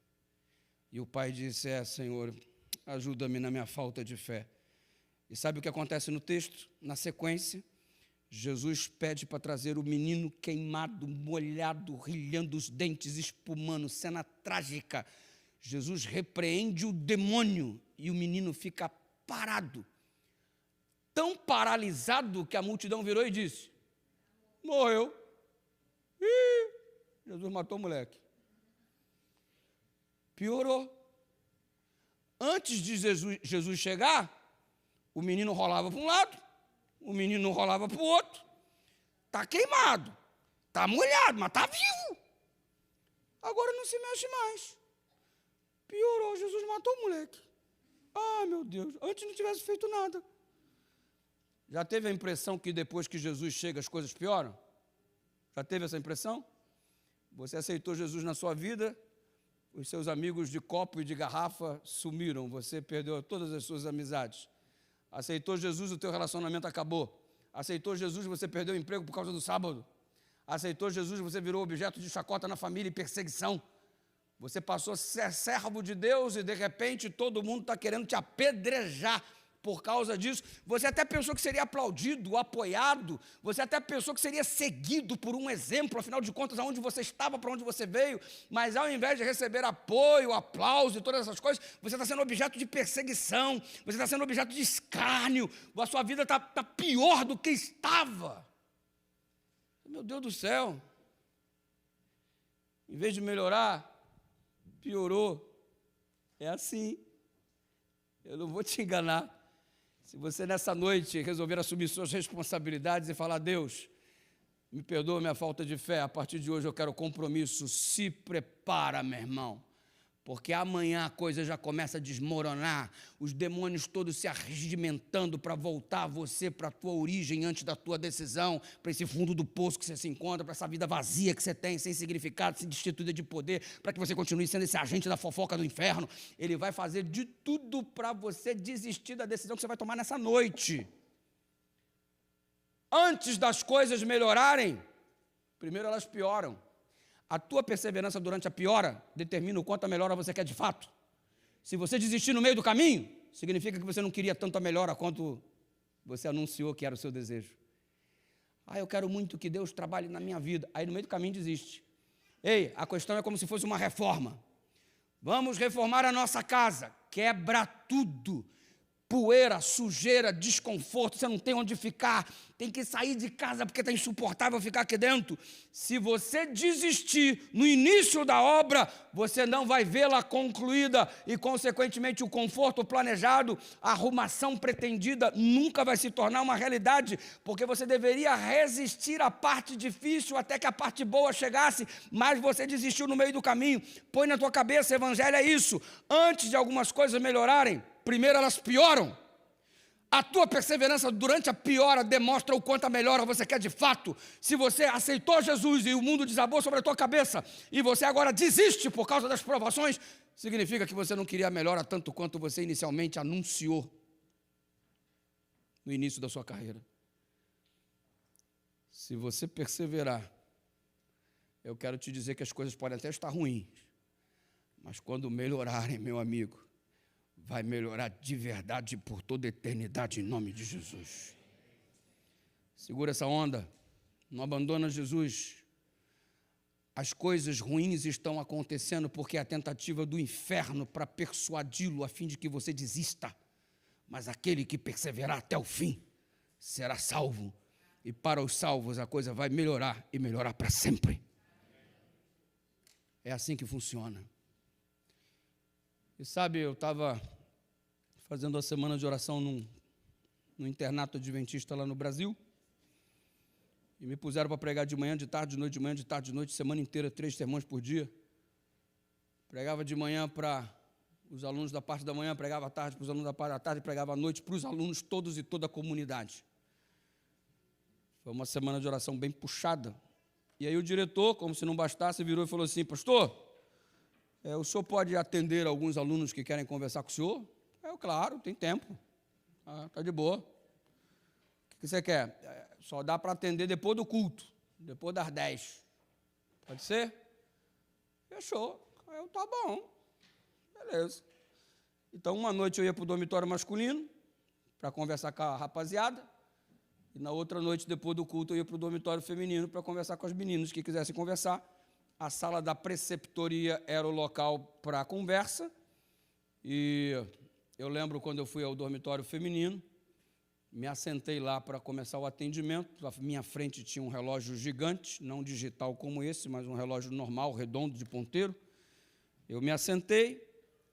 E o pai disse: Senhor, ajuda-me na minha falta de fé. E sabe o que acontece no texto? Na sequência, Jesus pede para trazer o menino queimado, molhado, rilhando os dentes, espumando, cena trágica. Jesus repreende o demônio e o menino fica parado, tão paralisado que a multidão virou e disse: morreu. Ih, Jesus matou o moleque. Piorou. Antes de Jesus chegar, o menino rolava para um lado, o menino rolava para o outro. Está queimado, está molhado, mas está vivo. Agora não se mexe mais. Piorou, Jesus matou o moleque. Ah, meu Deus, antes não tivesse feito nada. Já teve a impressão que depois que Jesus chega as coisas pioram? Já teve essa impressão? Você aceitou Jesus na sua vida, os seus amigos de copo e de garrafa sumiram, você perdeu todas as suas amizades. Aceitou Jesus, o teu relacionamento acabou. Aceitou Jesus, você perdeu o emprego por causa do sábado. Aceitou Jesus, você virou objeto de chacota na família e perseguição. Você passou a ser servo de Deus e, de repente, todo mundo está querendo te apedrejar por causa disso. Você até pensou que seria aplaudido, apoiado. Você até pensou que seria seguido por um exemplo, afinal de contas, aonde você estava, para onde você veio. Mas, ao invés de receber apoio, aplauso e todas essas coisas, você está sendo objeto de perseguição. Você está sendo objeto de escárnio. A sua vida está pior do que estava. Meu Deus do céu. Em vez de melhorar, piorou. É assim. Eu não vou te enganar. Se você nessa noite resolver assumir suas responsabilidades e falar: Deus, me perdoa minha falta de fé, a partir de hoje eu quero compromisso. Se prepara, meu irmão, porque amanhã a coisa já começa a desmoronar, os demônios todos se arregimentando para voltar você para a tua origem antes da tua decisão, para esse fundo do poço que você se encontra, para essa vida vazia que você tem, sem significado, sem destituída de poder, para que você continue sendo esse agente da fofoca do inferno. Ele vai fazer de tudo para você desistir da decisão que você vai tomar nessa noite. Antes das coisas melhorarem, primeiro elas pioram. A tua perseverança durante a piora determina o quanto a melhora você quer de fato. Se você desistir no meio do caminho, significa que você não queria tanto a melhora quanto você anunciou que era o seu desejo. Ah, eu quero muito que Deus trabalhe na minha vida. Aí no meio do caminho desiste. Ei, a questão é como se fosse uma reforma. Vamos reformar a nossa casa. Quebra tudo. poeira, sujeira, desconforto, você não tem onde ficar, tem que sair de casa porque está insuportável ficar aqui dentro. Se você desistir no início da obra, você não vai vê-la concluída e, consequentemente, o conforto planejado, a arrumação pretendida nunca vai se tornar uma realidade, porque você deveria resistir à parte difícil até que a parte boa chegasse, mas você desistiu no meio do caminho. Põe na tua cabeça, evangelho é isso. Antes de algumas coisas melhorarem, primeiro elas pioram. A tua perseverança durante a piora demonstra o quanto a melhora você quer de fato. Se você aceitou Jesus e o mundo desabou sobre a tua cabeça e você agora desiste por causa das provações, significa que você não queria a melhora tanto quanto você inicialmente anunciou no início da sua carreira. Se você perseverar, eu quero te dizer que as coisas podem até estar ruins, mas quando melhorarem, meu amigo, vai melhorar de verdade por toda a eternidade, em nome de Jesus. Segura essa onda, não abandona Jesus. As coisas ruins estão acontecendo porque é a tentativa do inferno para persuadi-lo a fim de que você desista. Mas aquele que perseverar até o fim será salvo. E para os salvos a coisa vai melhorar e melhorar para sempre. É assim que funciona. E sabe, eu estava fazendo a semana de oração no internato adventista lá no Brasil, e me puseram para pregar de manhã, de tarde, de noite, de manhã, de tarde, de noite, semana inteira, 3 sermões por dia. Pregava de manhã para os alunos da parte da manhã, pregava à tarde para os alunos da parte da tarde, pregava à noite para os alunos todos e toda a comunidade. Foi uma semana de oração bem puxada. E aí o diretor, como se não bastasse, virou e falou assim: pastor, o senhor pode atender alguns alunos que querem conversar com o senhor? Claro, tem tempo. Está de boa. O que você quer? Só dá para atender depois do culto, depois das 10. Pode ser? Fechou. Tá bom. Beleza. Então, uma noite eu ia para o dormitório masculino para conversar com a rapaziada, e na outra noite, depois do culto, eu ia para o dormitório feminino para conversar com as meninas que quisessem conversar. A sala da preceptoria era o local para a conversa, e eu lembro quando eu fui ao dormitório feminino, me assentei lá para começar o atendimento. À minha frente tinha um relógio gigante, não digital como esse, mas um relógio normal, redondo, de ponteiro. Eu me assentei,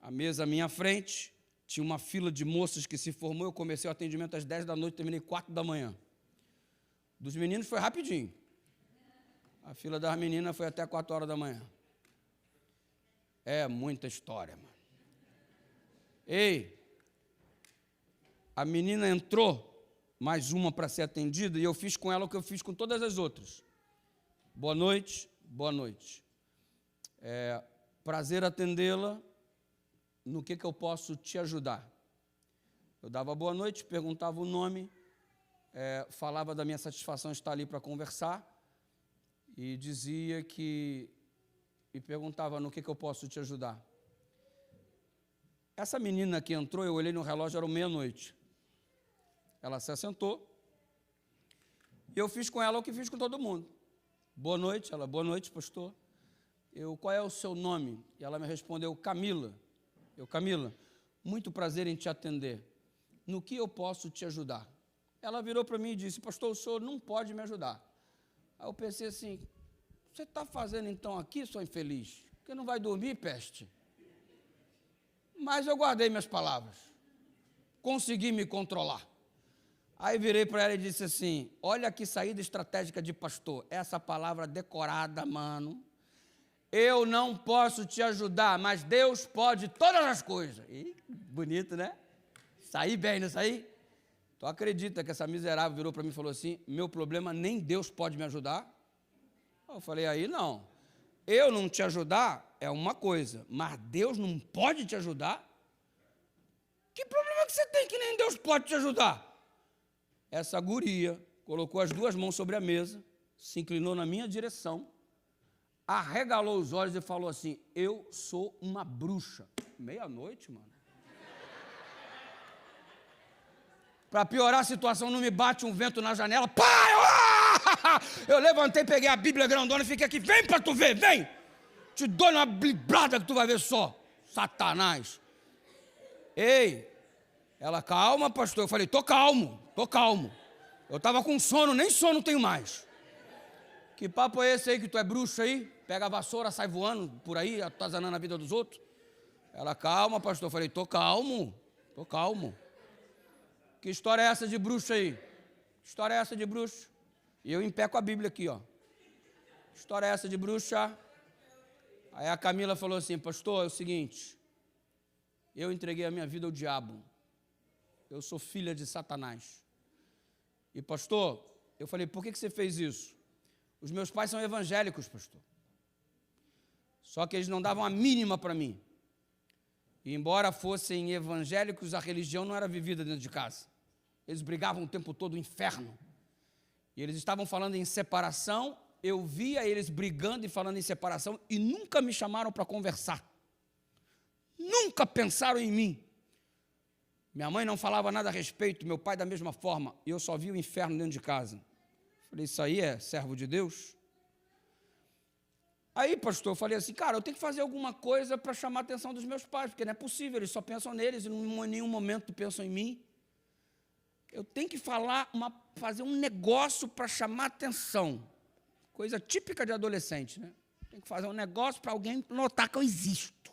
a mesa à minha frente, tinha uma fila de moças que se formou. Eu comecei o atendimento às 10 da noite, terminei 4 da manhã. Dos meninos foi rapidinho. A fila das meninas foi até 4 horas da manhã. É muita história, mano. Ei, a menina entrou, mais uma para ser atendida, e eu fiz com ela o que eu fiz com todas as outras. Boa noite, boa noite. Prazer atendê-la, no que eu posso te ajudar? Eu dava boa noite, perguntava o nome, falava da minha satisfação de estar ali para conversar, e dizia que, e perguntava no que eu posso te ajudar. Essa menina que entrou, eu olhei no relógio, era meia-noite. Ela se assentou, e eu fiz com ela o que fiz com todo mundo. Boa noite. Ela, boa noite, pastor. Qual é o seu nome? E ela me respondeu, Camila. Camila, muito prazer em te atender. No que eu posso te ajudar? Ela virou para mim e disse, pastor, o senhor não pode me ajudar. Aí eu pensei assim, você está fazendo então aqui, sua infeliz? Porque não vai dormir, peste? Mas eu guardei minhas palavras, consegui me controlar. Aí virei para ela e disse assim, olha que saída estratégica de pastor, essa palavra decorada, mano, eu não posso te ajudar, mas Deus pode todas as coisas. Ih, bonito, né? Saí bem, não saí? Tu acredita que essa miserável virou para mim e falou assim, meu problema nem Deus pode me ajudar? Eu falei, aí não. Eu não te ajudar é uma coisa, mas Deus não pode te ajudar? Que problema que você tem que nem Deus pode te ajudar? Essa guria colocou as 2 mãos sobre a mesa, se inclinou na minha direção, arregalou os olhos e falou assim, eu sou uma bruxa. Meia-noite, mano. Para piorar a situação, não me bate um vento na janela. Pai! Eu levantei, peguei a Bíblia grandona e fiquei aqui. Vem para tu ver, vem! Te dou uma blibrada que tu vai ver só. Satanás. Ei, Ela, calma, pastor. Eu falei, tô calmo. Eu estava com sono, nem sono tenho mais. Que papo é esse aí que tu é bruxo aí? Pega a vassoura, sai voando por aí, atazanando a vida dos outros. Ela, calma, pastor. Eu falei, tô calmo. Que história é essa de bruxo aí? Que história é essa de bruxo? E eu em pé com a Bíblia aqui, ó. Que história é essa de bruxa? Aí a Camila falou assim, pastor, é o seguinte, eu entreguei a minha vida ao diabo. Eu sou filha de Satanás. E pastor, eu falei, por que você fez isso? Os meus pais são evangélicos, pastor. Só que eles não davam a mínima para mim. E embora fossem evangélicos, a religião não era vivida dentro de casa. Eles brigavam o tempo todo, o inferno. E eles estavam falando em separação, eu via eles brigando e falando em separação e nunca me chamaram para conversar. Nunca pensaram em mim. Minha mãe não falava nada a respeito, meu pai da mesma forma, e eu só via o inferno dentro de casa. Falei, isso aí é servo de Deus? Aí, pastor, eu falei assim, cara, eu tenho que fazer alguma coisa para chamar a atenção dos meus pais, porque não é possível, eles só pensam neles e em nenhum momento pensam em mim. Eu tenho que fazer um negócio para chamar a atenção. Coisa típica de adolescente, né? Tem que fazer um negócio para alguém notar que eu existo.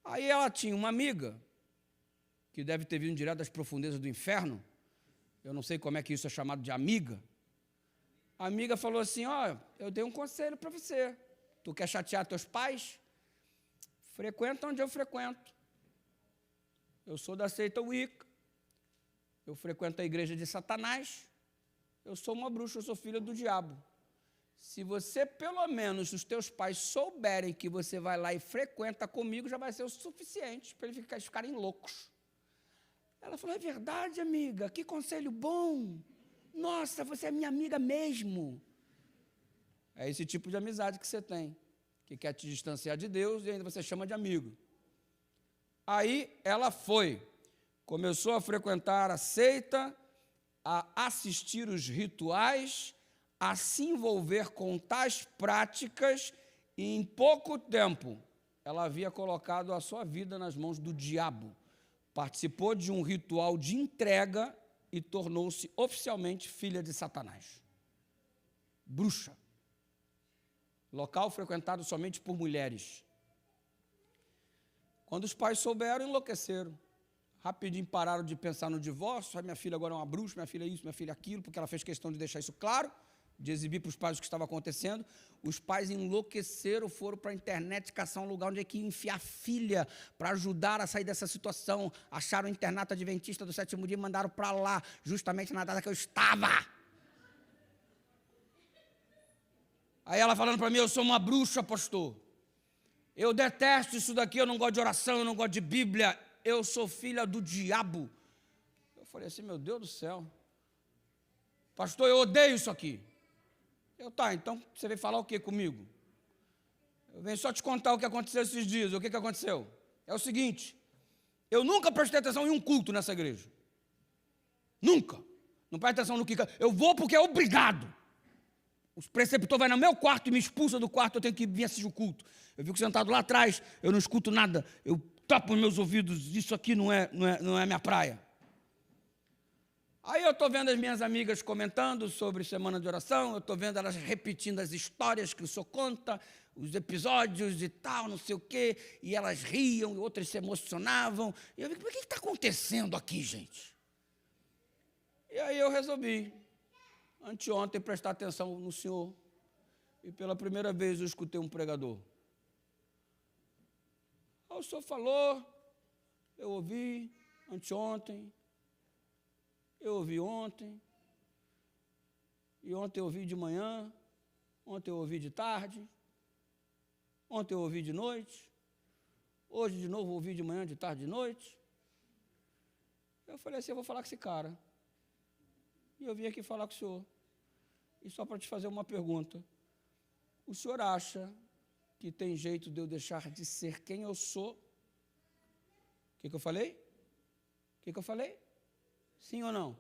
Aí ela tinha uma amiga, que deve ter vindo direto das profundezas do inferno, eu não sei como é que isso é chamado de amiga. A amiga falou assim, ó, eu dei um conselho para você. Tu quer chatear teus pais? Frequenta onde eu frequento. Eu sou da seita Wicca. Eu frequento a igreja de Satanás. Eu sou uma bruxa, eu sou filha do diabo. Se você, pelo menos, os teus pais souberem que você vai lá e frequenta comigo, já vai ser o suficiente para eles ficarem loucos. Ela falou, é verdade, amiga, que conselho bom. Nossa, você é minha amiga mesmo. É esse tipo de amizade que você tem, que quer te distanciar de Deus e ainda você chama de amigo. Aí ela começou a frequentar a seita, a assistir os rituais, a se envolver com tais práticas, e em pouco tempo ela havia colocado a sua vida nas mãos do diabo. Participou de um ritual de entrega e tornou-se oficialmente filha de Satanás. Bruxa. Local frequentado somente por mulheres. Quando os pais souberam, enlouqueceram. Rapidinho pararam de pensar no divórcio. Minha filha agora é uma bruxa, minha filha é isso, minha filha é aquilo, porque ela fez questão de deixar isso claro, de exibir para os pais o que estava acontecendo. Os pais enlouqueceram, foram para a internet caçar um lugar onde é que ia enfiar a filha para ajudar a sair dessa situação. Acharam o internato adventista do sétimo dia e mandaram para lá, justamente na data que eu estava. Aí ela falando para mim, eu sou uma bruxa, pastor. Eu detesto isso daqui, eu não gosto de oração, eu não gosto de Bíblia, eu sou filha do diabo. Eu falei assim, meu Deus do céu. Pastor, eu odeio isso aqui. Então você veio falar o que comigo? Eu venho só te contar o que aconteceu esses dias. O que aconteceu? É o seguinte, eu nunca prestei atenção em um culto nessa igreja. Nunca. Não presta atenção no que... Eu vou porque é obrigado. O preceptor vai no meu quarto e me expulsa do quarto, eu tenho que vir assistir o culto. Eu fico sentado lá atrás, eu não escuto nada, eu tapo os meus ouvidos, isso aqui não é minha praia. Aí eu estou vendo as minhas amigas comentando sobre semana de oração, eu estou vendo elas repetindo as histórias que o senhor conta, os episódios e tal, não sei o quê, e elas riam, e outras se emocionavam. E eu vi, o que está acontecendo aqui, gente? E aí eu resolvi, anteontem, prestar atenção no senhor, e pela primeira vez eu escutei um pregador. Aí o senhor falou, eu ouvi anteontem, eu ouvi ontem, e ontem eu ouvi de manhã, ontem eu ouvi de tarde, ontem eu ouvi de noite, hoje de novo eu ouvi de manhã, de tarde, de noite. Eu falei assim, eu vou falar com esse cara. E eu vim aqui falar com o senhor. E só para te fazer uma pergunta. O senhor acha que tem jeito de eu deixar de ser quem eu sou? O que eu falei? O que eu falei? Sim ou não?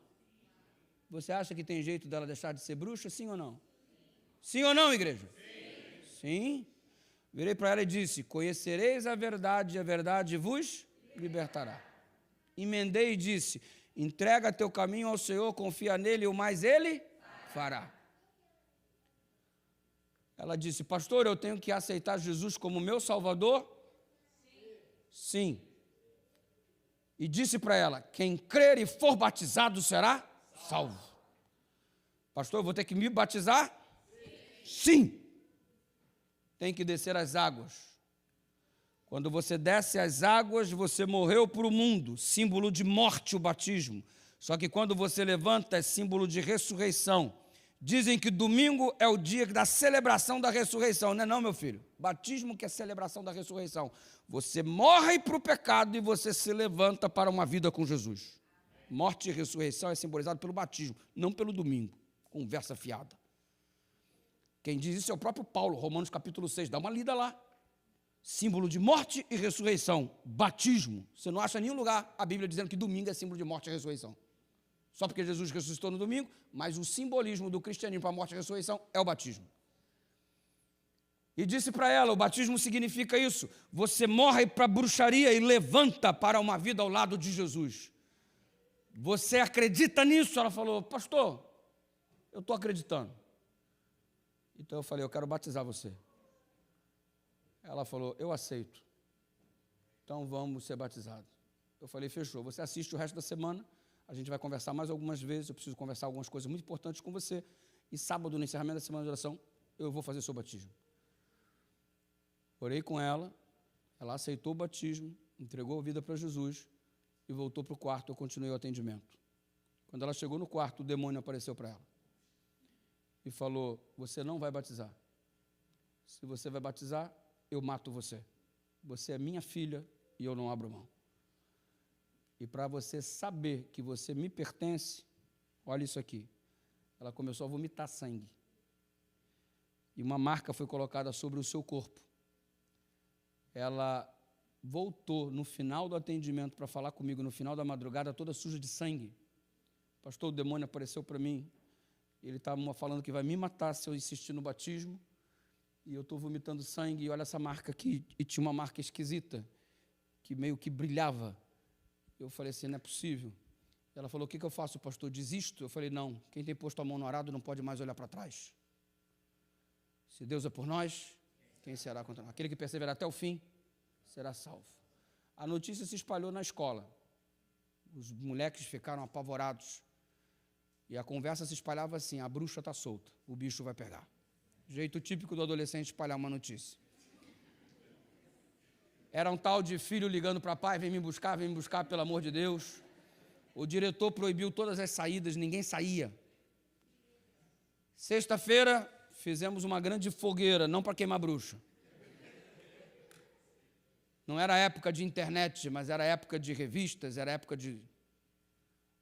Você acha que tem jeito dela deixar de ser bruxa? Sim ou não? Sim ou não, igreja? Sim. Virei para ela e disse, conhecereis a verdade e a verdade vos libertará. emendei e disse: entrega teu caminho ao Senhor, confia nele, e o mais ele fará. Ela disse: pastor, eu tenho que aceitar Jesus como meu Salvador? Sim. E disse para ela: quem crer e for batizado será salvo. Pastor, eu vou ter que me batizar? Sim. Tem que descer as águas. Quando você desce as águas, você morreu para o mundo, símbolo de morte o batismo. Só que quando você levanta, é símbolo de ressurreição. Dizem que domingo é o dia da celebração da ressurreição, não é não, meu filho? Batismo que é celebração da ressurreição. Você morre para o pecado e você se levanta para uma vida com Jesus. Morte e ressurreição é simbolizado pelo batismo, não pelo domingo. Conversa fiada. Quem diz isso é o próprio Paulo, Romanos capítulo 6, dá uma lida lá. Símbolo de morte e ressurreição, batismo. Você não acha em nenhum lugar a Bíblia dizendo que domingo é símbolo de morte e ressurreição. Só porque Jesus ressuscitou no domingo, mas o simbolismo do cristianismo para a morte e ressurreição é o batismo. E disse para ela, o batismo significa isso, você morre para a bruxaria e levanta para uma vida ao lado de Jesus. Você acredita nisso? Ela falou, pastor, eu estou acreditando. Então eu falei, eu quero batizar você. Ela falou, eu aceito. Então vamos ser batizados. Eu falei, fechou. Você assiste o resto da semana, a gente vai conversar mais algumas vezes, eu preciso conversar algumas coisas muito importantes com você, e sábado, no encerramento da semana de oração, eu vou fazer seu batismo. Orei com ela aceitou o batismo, entregou a vida para Jesus, e voltou para o quarto, eu continuei o atendimento. Quando ela chegou no quarto, o demônio apareceu para ela, e falou, você não vai batizar. Se você vai batizar, eu mato você. Você é minha filha e eu não abro mão. E para você saber que você me pertence, olha isso aqui. Ela começou a vomitar sangue. E uma marca foi colocada sobre o seu corpo. Ela voltou no final do atendimento para falar comigo, no final da madrugada, toda suja de sangue. Pastor, o demônio apareceu para mim. Ele estava falando que vai me matar se eu insistir no batismo. E eu estou vomitando sangue, e olha essa marca aqui, e tinha uma marca esquisita, que meio que brilhava. Eu falei assim, não é possível. Ela falou, o que eu faço, pastor? Desisto? Eu falei, não, quem tem posto a mão no arado não pode mais olhar para trás. Se Deus é por nós, quem será contra nós? Aquele que perseverar até o fim, será salvo. A notícia se espalhou na escola. Os moleques ficaram apavorados. E a conversa se espalhava assim, a bruxa está solta, o bicho vai pegar. Jeito típico do adolescente espalhar uma notícia. Era um tal de filho ligando para pai, vem me buscar, pelo amor de Deus. O diretor proibiu todas as saídas, ninguém saía. Sexta-feira, fizemos uma grande fogueira, não para queimar bruxa. Não era época de internet, mas era época de revistas, era época de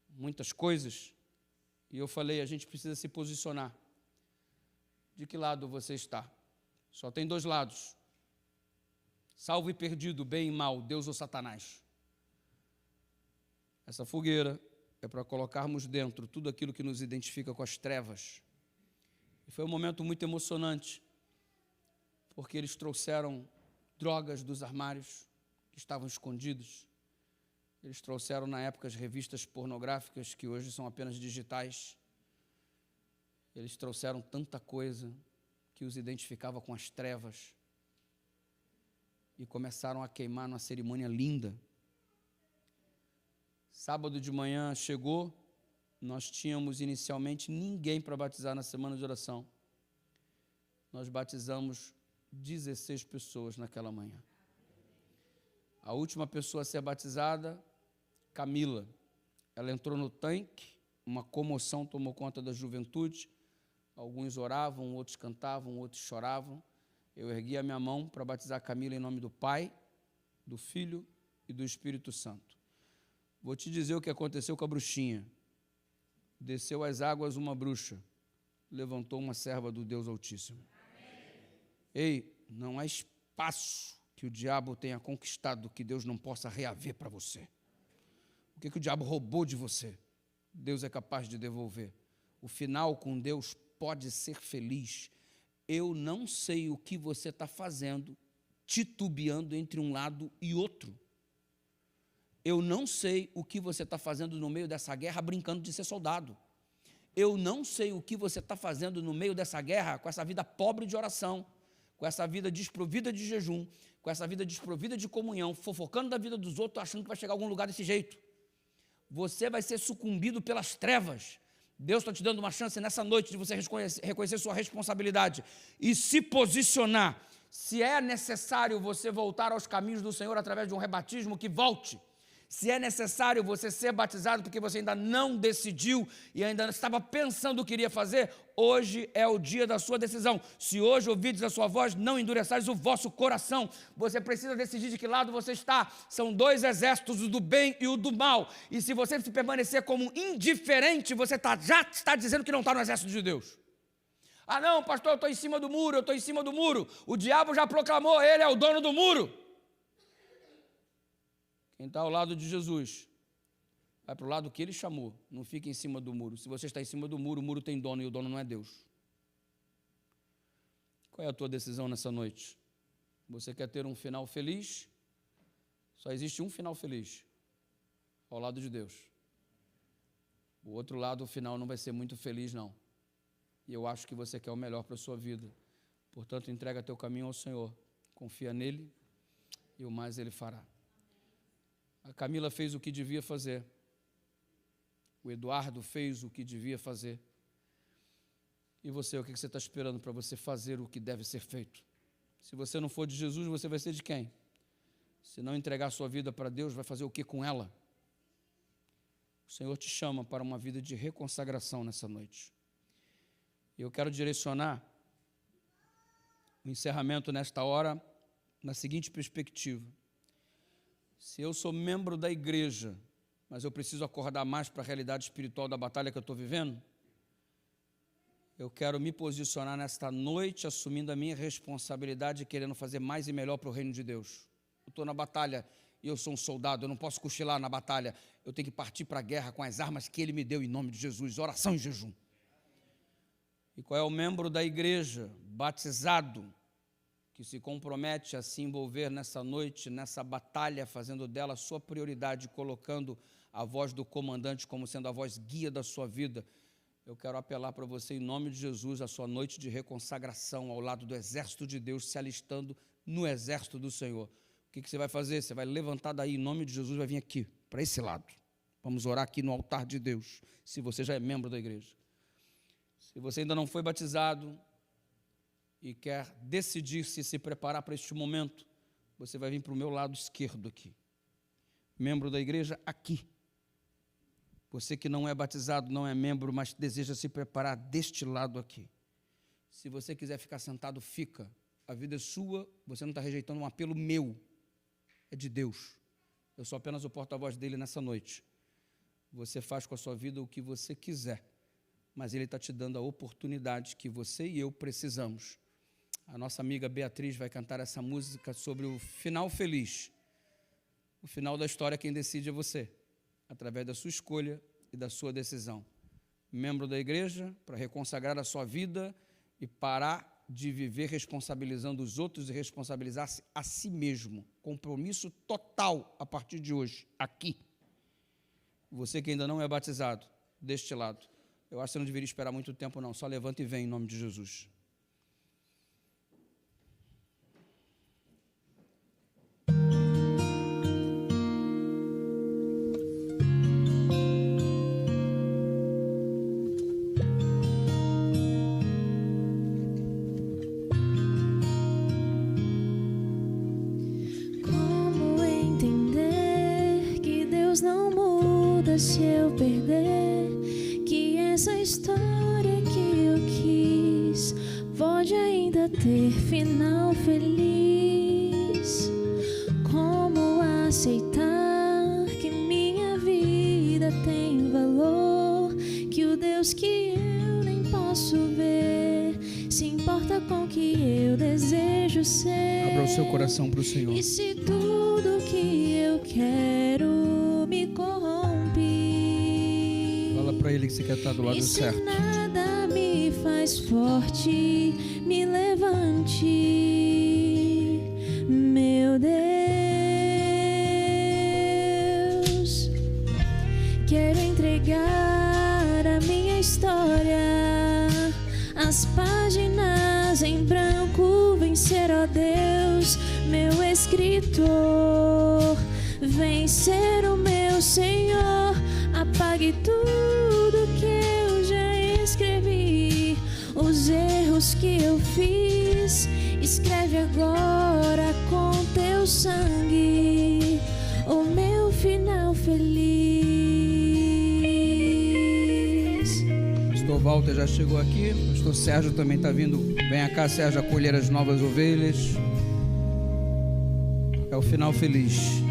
muitas coisas. E eu falei, a gente precisa se posicionar. De que lado você está? Só tem dois lados. Salvo e perdido, bem e mal, Deus ou Satanás. Essa fogueira é para colocarmos dentro tudo aquilo que nos identifica com as trevas. E foi um momento muito emocionante, porque eles trouxeram drogas dos armários que estavam escondidos. Eles trouxeram, na época, as revistas pornográficas, que hoje são apenas digitais. Eles trouxeram tanta coisa que os identificava com as trevas. E começaram a queimar numa cerimônia linda. Sábado de manhã chegou, nós tínhamos inicialmente ninguém para batizar na semana de oração. Nós batizamos 16 pessoas naquela manhã. A última pessoa a ser batizada, Camila. Ela entrou no tanque, uma comoção tomou conta da juventude. Alguns oravam, outros cantavam, outros choravam. Eu ergui a minha mão para batizar a Camila em nome do Pai, do Filho e do Espírito Santo. Vou te dizer o que aconteceu com a bruxinha. Desceu às águas uma bruxa, levantou uma serva do Deus Altíssimo. Amém. Ei, não há espaço que o diabo tenha conquistado que Deus não possa reaver para você. O que o diabo roubou de você, Deus é capaz de devolver. O final com Deus pode ser feliz. Eu não sei o que você está fazendo, titubeando entre um lado e outro. Eu não sei o que você está fazendo no meio dessa guerra brincando de ser soldado. Eu não sei o que você está fazendo no meio dessa guerra com essa vida pobre de oração, com essa vida desprovida de jejum, com essa vida desprovida de comunhão, fofocando da vida dos outros, achando que vai chegar a algum lugar desse jeito. Você vai ser sucumbido pelas trevas. Deus está te dando uma chance nessa noite de você reconhecer sua responsabilidade e se posicionar. Se é necessário você voltar aos caminhos do Senhor através de um rebatismo, que volte. Se é necessário você ser batizado porque você ainda não decidiu e ainda estava pensando o que iria fazer, hoje é o dia da sua decisão. Se hoje ouvides a sua voz, não endureçais o vosso coração. Você precisa decidir de que lado você está. São dois exércitos, o do bem e o do mal. E se você se permanecer como indiferente, você já está dizendo que não está no exército de Deus. Ah não, pastor, eu estou em cima do muro, eu estou em cima do muro. O diabo já proclamou, ele é o dono do muro. Quem está ao lado de Jesus, vai para o lado que ele chamou, não fica em cima do muro. Se você está em cima do muro, o muro tem dono e o dono não é Deus. Qual é a tua decisão nessa noite? Você quer ter um final feliz? Só existe um final feliz, ao lado de Deus. O outro lado, o final não vai ser muito feliz, não. E eu acho que você quer o melhor para a sua vida. Portanto, entrega teu caminho ao Senhor, confia nele e o mais ele fará. A Camila fez o que devia fazer. O Eduardo fez o que devia fazer. E você, o que você está esperando para você fazer o que deve ser feito? Se você não for de Jesus, você vai ser de quem? Se não entregar a sua vida para Deus, vai fazer o que com ela? O Senhor te chama para uma vida de reconsagração nessa noite. E eu quero direcionar o encerramento nesta hora na seguinte perspectiva. Se eu sou membro da igreja, mas eu preciso acordar mais para a realidade espiritual da batalha que eu estou vivendo, eu quero me posicionar nesta noite, assumindo a minha responsabilidade e querendo fazer mais e melhor para o reino de Deus. Eu estou na batalha e eu sou um soldado, eu não posso cochilar na batalha, eu tenho que partir para a guerra com as armas que Ele me deu em nome de Jesus, oração e jejum. E qual é o membro da igreja batizado, que se compromete a se envolver nessa noite, nessa batalha, fazendo dela sua prioridade, colocando a voz do comandante como sendo a voz guia da sua vida? Eu quero apelar para você, em nome de Jesus, a sua noite de reconsagração ao lado do exército de Deus, se alistando no exército do Senhor. O que você vai fazer? Você vai levantar daí, em nome de Jesus, vai vir aqui, para esse lado. Vamos orar aqui no altar de Deus, se você já é membro da igreja. Se você ainda não foi batizado e quer decidir-se se preparar para este momento, você vai vir para o meu lado esquerdo aqui. Membro da igreja, aqui. Você que não é batizado, não é membro, mas deseja se preparar deste lado aqui. Se você quiser ficar sentado, fica. A vida é sua, você não está rejeitando um apelo meu. É de Deus. Eu sou apenas o porta-voz dele nessa noite. Você faz com a sua vida o que você quiser, mas ele está te dando a oportunidade que você e eu precisamos. A nossa amiga Beatriz vai cantar essa música sobre o final feliz. O final da história, quem decide é você, através da sua escolha e da sua decisão. Membro da igreja, para reconsagrar a sua vida e parar de viver responsabilizando os outros e responsabilizar-se a si mesmo. Compromisso total a partir de hoje, aqui. Você que ainda não é batizado, deste lado, eu acho que você não deveria esperar muito tempo não, só levanta e vem em nome de Jesus. Se eu perder, que essa história que eu quis pode ainda ter final feliz. Como aceitar que minha vida tem valor, que o Deus que eu nem posso ver se importa com o que eu desejo ser. Abra o seu coração para o Senhor. E se tudo que eu quero me corrompe, para Ele que você quer estar do lado certo. Se nada me faz forte, me levante, meu Deus. as páginas em branco. Vem ser, ó Deus, meu escritor. Vem ser o meu Senhor. Apague tudo que eu já escrevi, os erros que eu fiz. Escreve agora com teu sangue o meu final feliz. Pastor Walter já chegou aqui. Pastor Sérgio também está vindo. Venha cá, Sérgio, acolher as novas ovelhas. É o final feliz.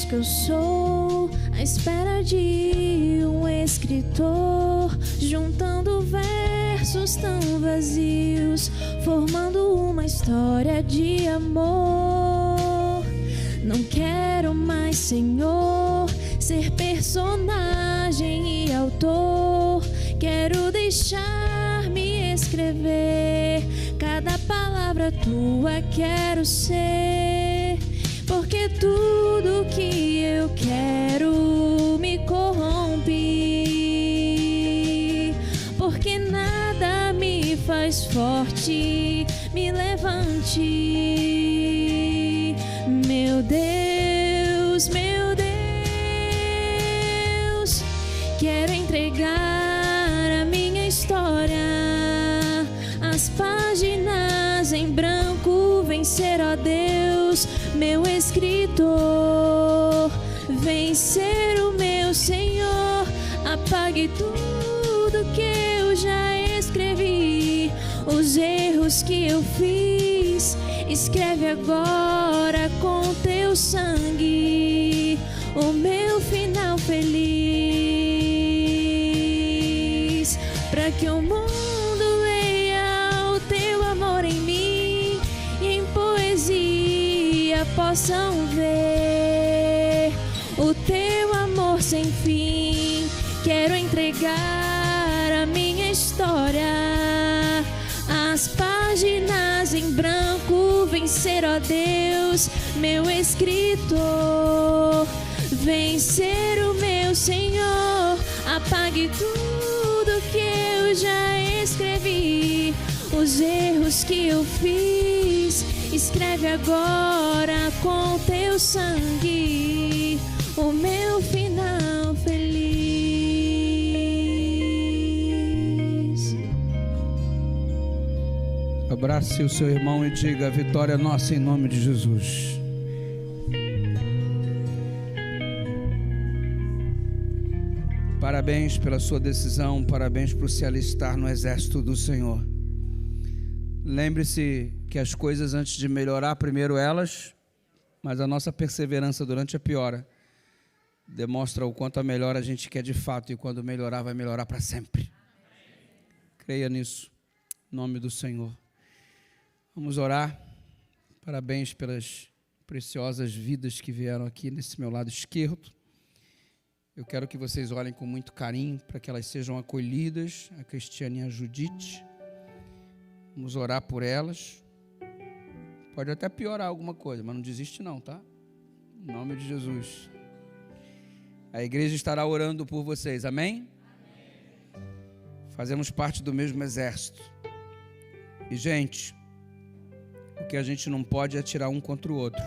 Que eu sou à espera de um escritor, juntando versos tão vazios, formando uma história de amor. Não quero mais, Senhor, ser personagem e autor. Quero deixar-me escrever cada palavra tua, quero ser. Porque tudo que eu quero me corrompe. Porque nada me faz forte, me levante. Meu Deus, quero entregar a minha história, as páginas em branco. Vem ser, ó Deus, meu escritor. Vem ser o meu Senhor. Apague tudo que eu já escrevi, os erros que eu fiz. Escreve agora com teu sangue o meu final feliz, para que o mundo leia o teu amor em mim e em poesia possam ver o teu amor sem fim. Quero entregar a minha história, as páginas em branco. Vem ser, ó Deus, meu escritor. Vem ser o meu Senhor. Apague tudo que eu já escrevi, os erros que eu fiz. Escreve agora com teu sangue o meu final feliz. Abrace o seu irmão e diga: a vitória é nossa em nome de Jesus. Parabéns pela sua decisão, parabéns por se alistar no exército do Senhor. Lembre-se que as coisas, antes de melhorar, primeiro elas, mas a nossa perseverança durante a piora demonstra o quanto a melhora a gente quer de fato, e quando melhorar, vai melhorar para sempre. Creia nisso, em nome do Senhor. Vamos orar. Parabéns pelas preciosas vidas que vieram aqui nesse meu lado esquerdo. Eu quero que vocês olhem com muito carinho para que elas sejam acolhidas, a Cristiane e a Judite. Vamos orar por elas. Pode até piorar alguma coisa, mas não desiste não, tá? Em nome de Jesus. A igreja estará orando por vocês, amém? Fazemos parte do mesmo exército. E, gente, o que a gente não pode é atirar um contra o outro.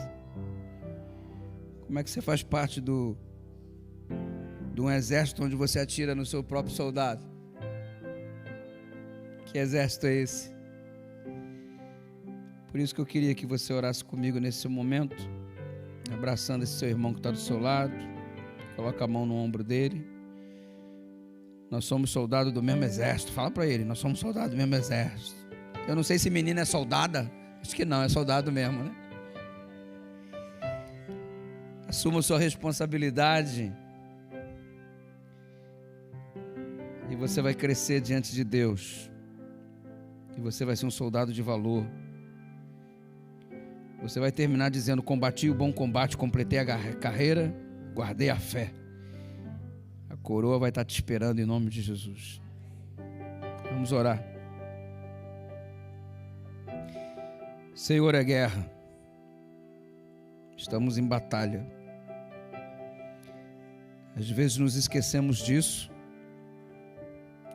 Como é que você faz parte de um exército onde você atira no seu próprio soldado? Que exército é esse? Por isso que eu queria que você orasse comigo nesse momento, abraçando esse seu irmão que está do seu lado. Coloca a mão no ombro dele. Nós somos soldados do mesmo exército. Fala para ele: nós somos soldados do mesmo exército. Eu não sei se menina é soldada. Acho que não, é soldado mesmo, né? Assuma sua responsabilidade e você vai crescer diante de Deus. E você vai ser um soldado de valor. Você vai terminar dizendo: combati o bom combate, completei a carreira, guardei a fé. A coroa vai estar te esperando em nome de Jesus. Vamos orar. Senhor, é guerra. Estamos em batalha. Às vezes nos esquecemos disso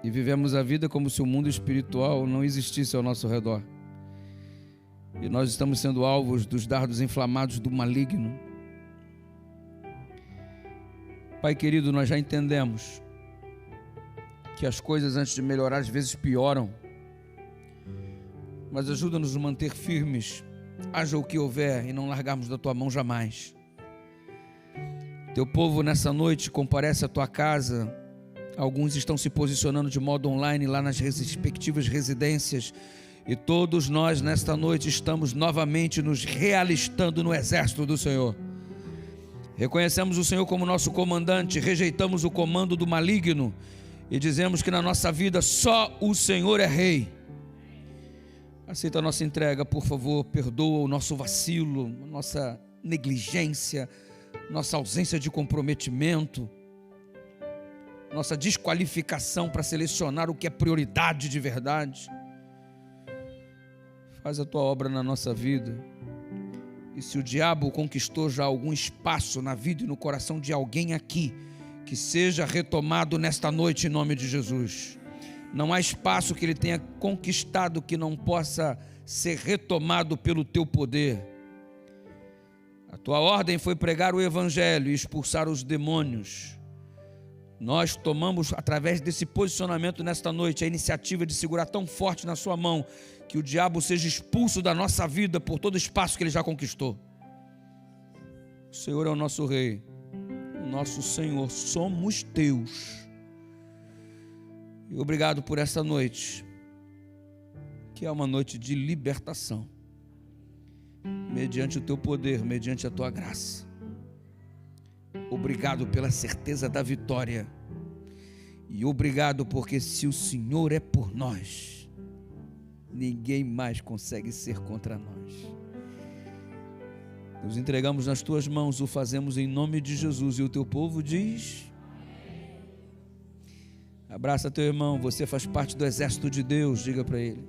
e vivemos a vida como se o mundo espiritual não existisse ao nosso redor. E nós estamos sendo alvos dos dardos inflamados do maligno. Pai querido, nós já entendemos que as coisas antes de melhorar às vezes pioram, mas ajuda-nos a manter firmes, haja o que houver, e não largarmos da tua mão jamais. Teu povo nessa noite comparece à tua casa. Alguns estão se posicionando de modo online lá nas respectivas residências, e todos nós nesta noite estamos novamente nos realistando no exército do Senhor. Reconhecemos o Senhor como nosso comandante, rejeitamos o comando do maligno e dizemos que na nossa vida só o Senhor é rei. Aceita a nossa entrega, por favor, perdoa o nosso vacilo, a nossa negligência, nossa ausência de comprometimento, nossa desqualificação para selecionar o que é prioridade de verdade. Faz a tua obra na nossa vida. E se o diabo conquistou já algum espaço na vida e no coração de alguém aqui, que seja retomado nesta noite em nome de Jesus. Não há espaço que ele tenha conquistado que não possa ser retomado pelo teu poder. A tua ordem foi pregar o evangelho e expulsar os demônios. Nós tomamos, através desse posicionamento nesta noite, a iniciativa de segurar tão forte na sua mão, que o diabo seja expulso da nossa vida por todo o espaço que ele já conquistou. O Senhor é o nosso Rei, o nosso Senhor, somos teus. E obrigado por essa noite, que é uma noite de libertação, mediante o teu poder, mediante a tua graça. Obrigado pela certeza da vitória. E obrigado porque se o Senhor é por nós, ninguém mais consegue ser contra nós. Nos entregamos nas tuas mãos, o fazemos em nome de Jesus. E o teu povo diz: abraça teu irmão, você faz parte do exército de Deus, diga para ele.